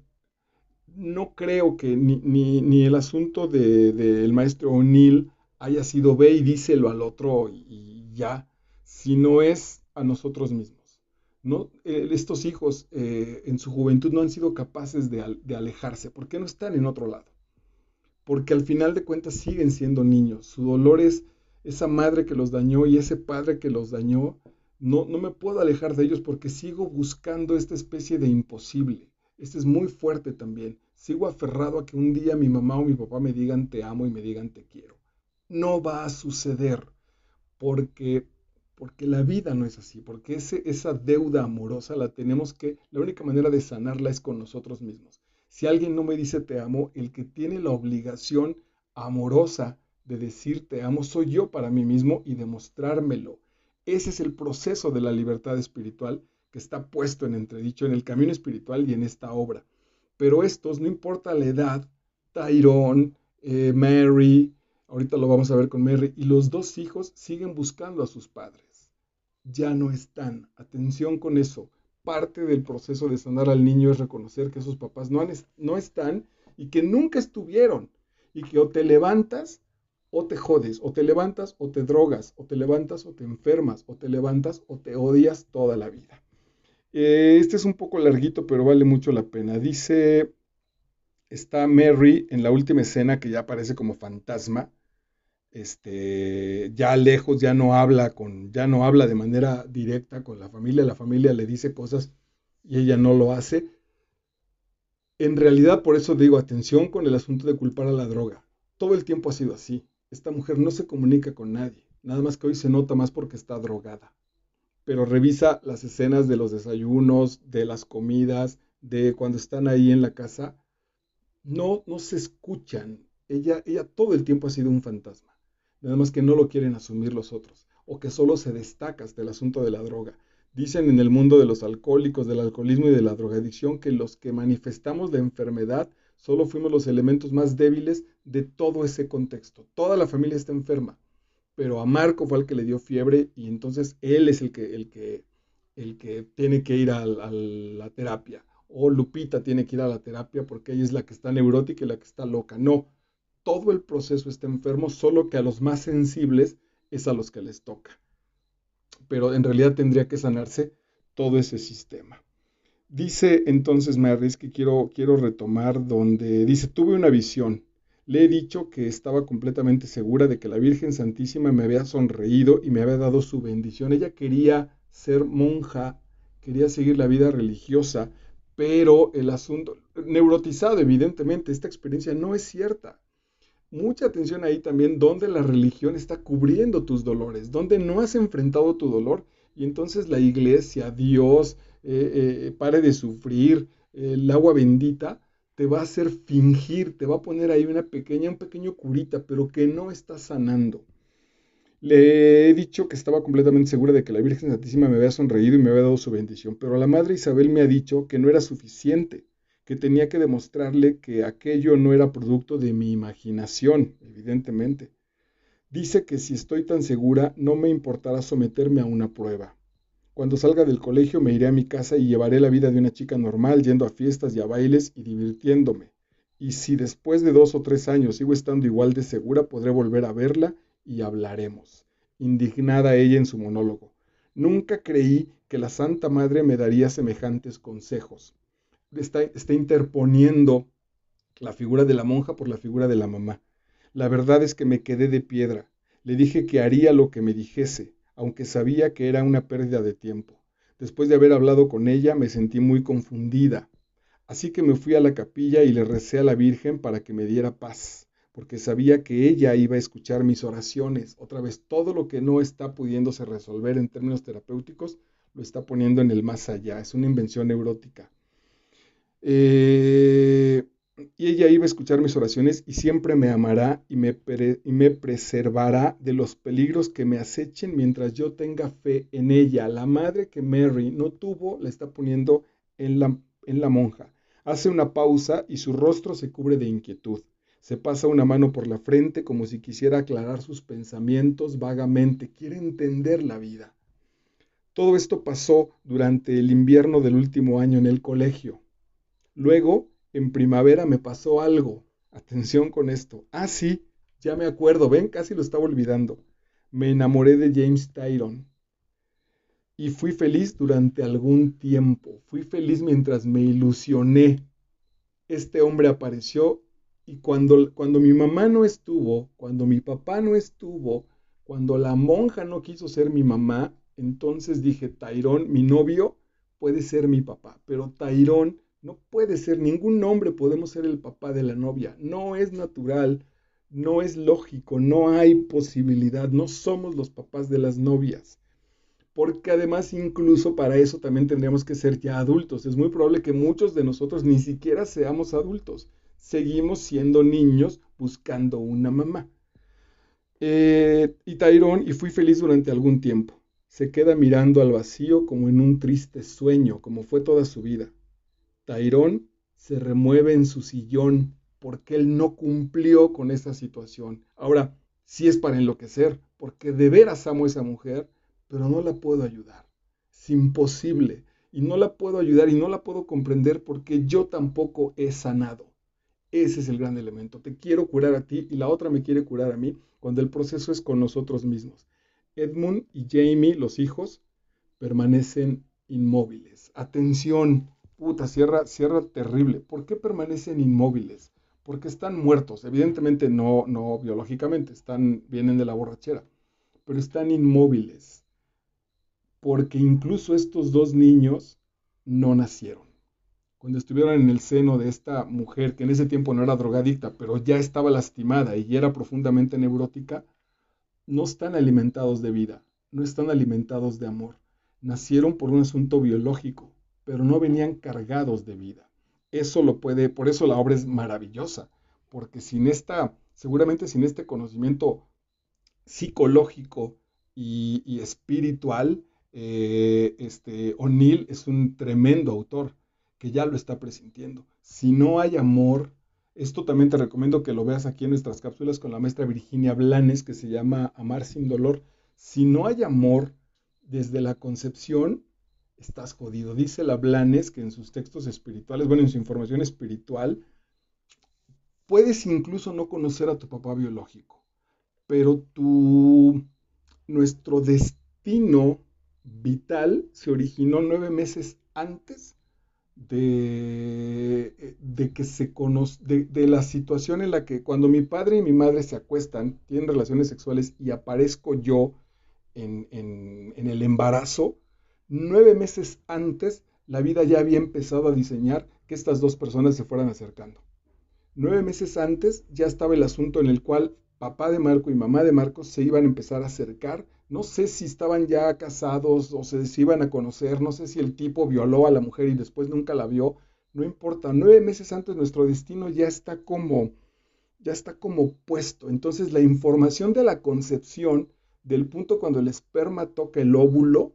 Speaker 1: no creo que ni el asunto del maestro O'Neill haya sido ve y díselo al otro y ya, sino es a nosotros mismos. No, estos hijos en su juventud no han sido capaces de alejarse. ¿Por qué no están en otro lado? Porque al final de cuentas siguen siendo niños. Su dolor es esa madre que los dañó y ese padre que los dañó. No, no me puedo alejar de ellos porque sigo buscando esta especie de imposible. Este es muy fuerte también. Sigo aferrado a que un día mi mamá o mi papá me digan te amo y me digan te quiero. No va a suceder porque, porque la vida no es así, porque esa deuda amorosa la única manera de sanarla es con nosotros mismos. Si alguien no me dice te amo, el que tiene la obligación amorosa de decir te amo soy yo para mí mismo y demostrármelo. Ese es el proceso de la libertad espiritual que está puesto en entredicho en el camino espiritual y en esta obra. Pero estos, no importa la edad, Tyrone, Mary, ahorita lo vamos a ver con Mary, y los dos hijos siguen buscando a sus padres. Ya no están. Atención con eso. Parte del proceso de sanar al niño es reconocer que sus papás no están y que nunca estuvieron. Y que o te levantas o te jodes, o te levantas o te drogas, o te levantas o te enfermas, o te levantas o te odias toda la vida. Este es un poco larguito, pero vale mucho la pena. Dice, está Mary en la última escena que ya aparece como fantasma, ya lejos, ya no habla de manera directa con la familia le dice cosas y ella no lo hace. En realidad, por eso digo, atención con el asunto de culpar a la droga. Todo el tiempo ha sido así. Esta mujer no se comunica con nadie, nada más que hoy se nota más porque está drogada. Pero revisa las escenas de los desayunos, de las comidas, de cuando están ahí en la casa, no se escuchan. Ella todo el tiempo ha sido un fantasma. Nada más que no lo quieren asumir los otros. O que solo se destacas del asunto de la droga. Dicen en el mundo de los alcohólicos, del alcoholismo y de la drogadicción que los que manifestamos la enfermedad solo fuimos los elementos más débiles de todo ese contexto. Toda la familia está enferma, pero a Marco fue el que le dio fiebre y entonces él es el que tiene que ir a la terapia. O Lupita tiene que ir a la terapia porque ella es la que está neurótica y la que está loca. No, todo el proceso está enfermo, solo que a los más sensibles es a los que les toca. Pero en realidad tendría que sanarse todo ese sistema. Dice entonces Marris que quiero retomar donde dice, tuve una visión. Le he dicho que estaba completamente segura de que la Virgen Santísima me había sonreído y me había dado su bendición. Ella quería ser monja, quería seguir la vida religiosa, pero el asunto, neurotizado evidentemente, esta experiencia no es cierta. Mucha atención ahí también donde la religión está cubriendo tus dolores, donde no has enfrentado tu dolor y entonces la iglesia, Dios, pare de sufrir, el agua bendita te va a hacer fingir, te va a poner ahí un pequeño curita, pero que no está sanando. Le he dicho que estaba completamente segura de que la Virgen Santísima me había sonreído y me había dado su bendición, pero la Madre Isabel me ha dicho que no era suficiente, que tenía que demostrarle que aquello no era producto de mi imaginación, evidentemente. Dice que si estoy tan segura, no me importará someterme a una prueba. Cuando salga del colegio me iré a mi casa y llevaré la vida de una chica normal, yendo a fiestas y a bailes y divirtiéndome. Y si después de 2 o 3 años sigo estando igual de segura, podré volver a verla y hablaremos. Indignada ella en su monólogo. Nunca creí que la Santa Madre me daría semejantes consejos. Está interponiendo la figura de la monja por la figura de la mamá. La verdad es que me quedé de piedra. Le dije que haría lo que me dijese, aunque sabía que era una pérdida de tiempo. Después de haber hablado con ella, me sentí muy confundida. Así que me fui a la capilla y le recé a la Virgen para que me diera paz, porque sabía que ella iba a escuchar mis oraciones. Otra vez, todo lo que no está pudiéndose resolver en términos terapéuticos, lo está poniendo en el más allá. Es una invención neurótica. Eh, y ella iba a escuchar mis oraciones y siempre me amará y me preservará de los peligros que me acechen mientras yo tenga fe en ella. La madre que Mary no tuvo la está poniendo en la monja. Hace una pausa y su rostro se cubre de inquietud. Se pasa una mano por la frente como si quisiera aclarar sus pensamientos vagamente. Quiere entender la vida. Todo esto pasó durante el invierno del último año en el colegio. Luego, en primavera me pasó algo. Atención con esto. Ah, sí, ya me acuerdo. Ven, casi lo estaba olvidando. Me enamoré de James Tyrone. y fui feliz durante algún tiempo. Fui feliz mientras me ilusioné. Este hombre apareció y cuando mi mamá no estuvo, cuando mi papá no estuvo, cuando la monja no quiso ser mi mamá, entonces dije, Tairón, mi novio, puede ser mi papá, pero Tairón no puede ser, ningún hombre podemos ser el papá de la novia. No es natural, no es lógico, no hay posibilidad, no somos los papás de las novias. Porque además incluso para eso también tendríamos que ser ya adultos. Es muy probable que muchos de nosotros ni siquiera seamos adultos. Seguimos siendo niños buscando una mamá. Y Tairón, y fui feliz durante algún tiempo. Se queda mirando al vacío como en un triste sueño, como fue toda su vida. Tairón se remueve en su sillón porque él no cumplió con esa situación. Ahora, sí es para enloquecer, porque de veras amo a esa mujer, pero no la puedo ayudar. Es imposible. Y no la puedo ayudar y no la puedo comprender porque yo tampoco he sanado. Ese es el gran elemento. Te quiero curar a ti y la otra me quiere curar a mí cuando el proceso es con nosotros mismos. Edmund y Jamie, los hijos, permanecen inmóviles. Atención, puta, cierra terrible. ¿Por qué permanecen inmóviles? Porque están muertos. Evidentemente no biológicamente, vienen de la borrachera, pero están inmóviles. Porque incluso estos dos niños no nacieron. Cuando estuvieron en el seno de esta mujer, que en ese tiempo no era drogadicta, pero ya estaba lastimada y era profundamente neurótica, no están alimentados de vida, no están alimentados de amor. Nacieron por un asunto biológico, pero no venían cargados de vida. Por eso la obra es maravillosa, porque seguramente sin este conocimiento psicológico y espiritual, O'Neill es un tremendo autor que ya lo está presintiendo. Si no hay amor, esto también te recomiendo que lo veas aquí en nuestras cápsulas con la maestra Virginia Blanes, que se llama Amar sin dolor. Si no hay amor desde la concepción, estás jodido. Dice la Blanes que en sus textos espirituales, bueno, en su información espiritual, puedes incluso no conocer a tu papá biológico, pero nuestro destino vital se originó 9 meses antes de que se conoce, de la situación en la que cuando mi padre y mi madre se acuestan, tienen relaciones sexuales y aparezco yo en el embarazo, 9 meses antes la vida ya había empezado a diseñar que estas dos personas se fueran acercando. 9 meses antes ya estaba el asunto en el cual papá de Marco y mamá de Marcos se iban a empezar a acercar. No sé si estaban ya casados o se iban a conocer, no sé si el tipo violó a la mujer y después nunca la vio, no importa. 9 meses antes nuestro destino ya está como puesto. Entonces la información de la concepción, del punto cuando el esperma toca el óvulo,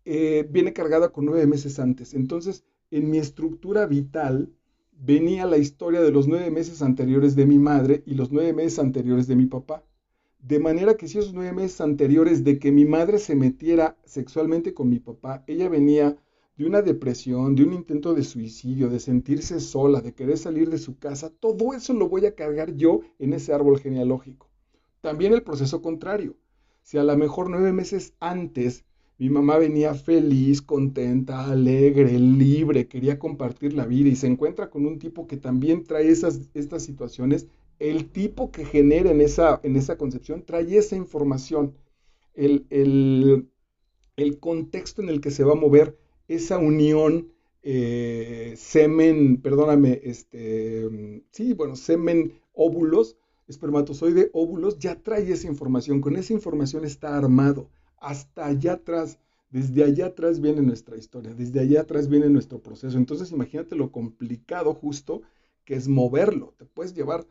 Speaker 1: viene cargada con 9 meses antes. Entonces, en mi estructura vital venía la historia de los 9 meses anteriores de mi madre y los 9 meses anteriores de mi papá. De manera que si esos 9 meses anteriores de que mi madre se metiera sexualmente con mi papá, ella venía de una depresión, de un intento de suicidio, de sentirse sola, de querer salir de su casa, todo eso lo voy a cargar yo en ese árbol genealógico. También el proceso contrario. Si a lo mejor 9 meses antes mi mamá venía feliz, contenta, alegre, libre, quería compartir la vida y se encuentra con un tipo que también trae estas situaciones, el tipo que genera en esa concepción trae esa información, el, el, el contexto en el que se va a mover esa unión semen, perdóname, sí, bueno, semen, óvulos, espermatozoide, óvulos, ya trae esa información, con esa información está armado, hasta allá atrás, desde allá atrás viene nuestra historia, desde allá atrás viene nuestro proceso, entonces imagínate lo complicado justo que es moverlo, te puedes llevar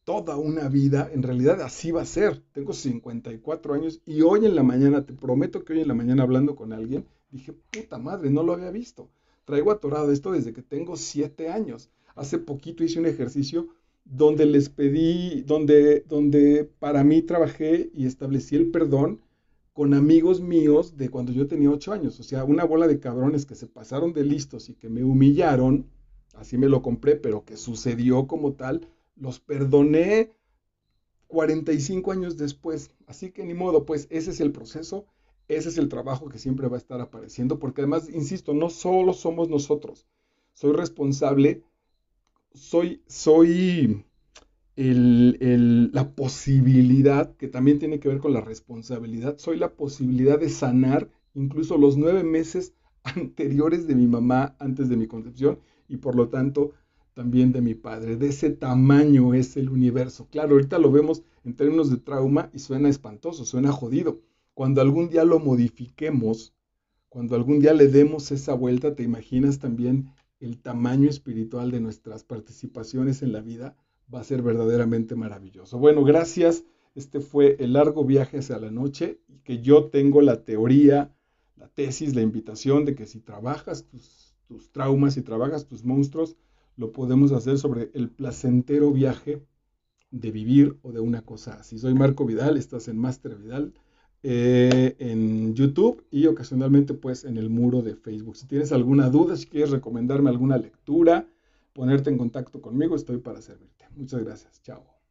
Speaker 1: toda una vida, en realidad así va a ser. Tengo 54 años y hoy en la mañana, te prometo que hoy en la mañana hablando con alguien, dije, puta madre, no lo había visto. Traigo atorado esto desde que tengo 7 años. Hace poquito hice un ejercicio donde les pedí, donde para mí trabajé y establecí el perdón con amigos míos de cuando yo tenía 8 años. O sea, una bola de cabrones que se pasaron de listos y que me humillaron, así me lo compré, pero que sucedió como tal, los perdoné 45 años después. Así que ni modo, pues ese es el proceso. ese es el trabajo que siempre va a estar apareciendo, porque además, insisto, no solo somos nosotros. Soy responsable, soy la posibilidad, que también tiene que ver con la responsabilidad, soy la posibilidad de sanar incluso los 9 meses anteriores de mi mamá antes de mi concepción y por lo tanto también de mi padre. De ese tamaño es el universo. Claro, ahorita lo vemos en términos de trauma y suena espantoso, suena jodido. Cuando algún día lo modifiquemos, cuando algún día le demos esa vuelta, te imaginas también el tamaño espiritual de nuestras participaciones en la vida, va a ser verdaderamente maravilloso. Bueno, gracias. Este fue el largo viaje hacia la noche y que yo tengo la teoría, la tesis, la invitación de que si trabajas tus traumas, si trabajas tus monstruos, lo podemos hacer sobre el placentero viaje de vivir o de una cosa así. Soy Marco Vidal, estás en Master Vidal, en YouTube y ocasionalmente pues en el muro de Facebook. Si tienes alguna duda, si quieres recomendarme alguna lectura, ponerte en contacto conmigo, estoy para servirte. Muchas gracias. Chao.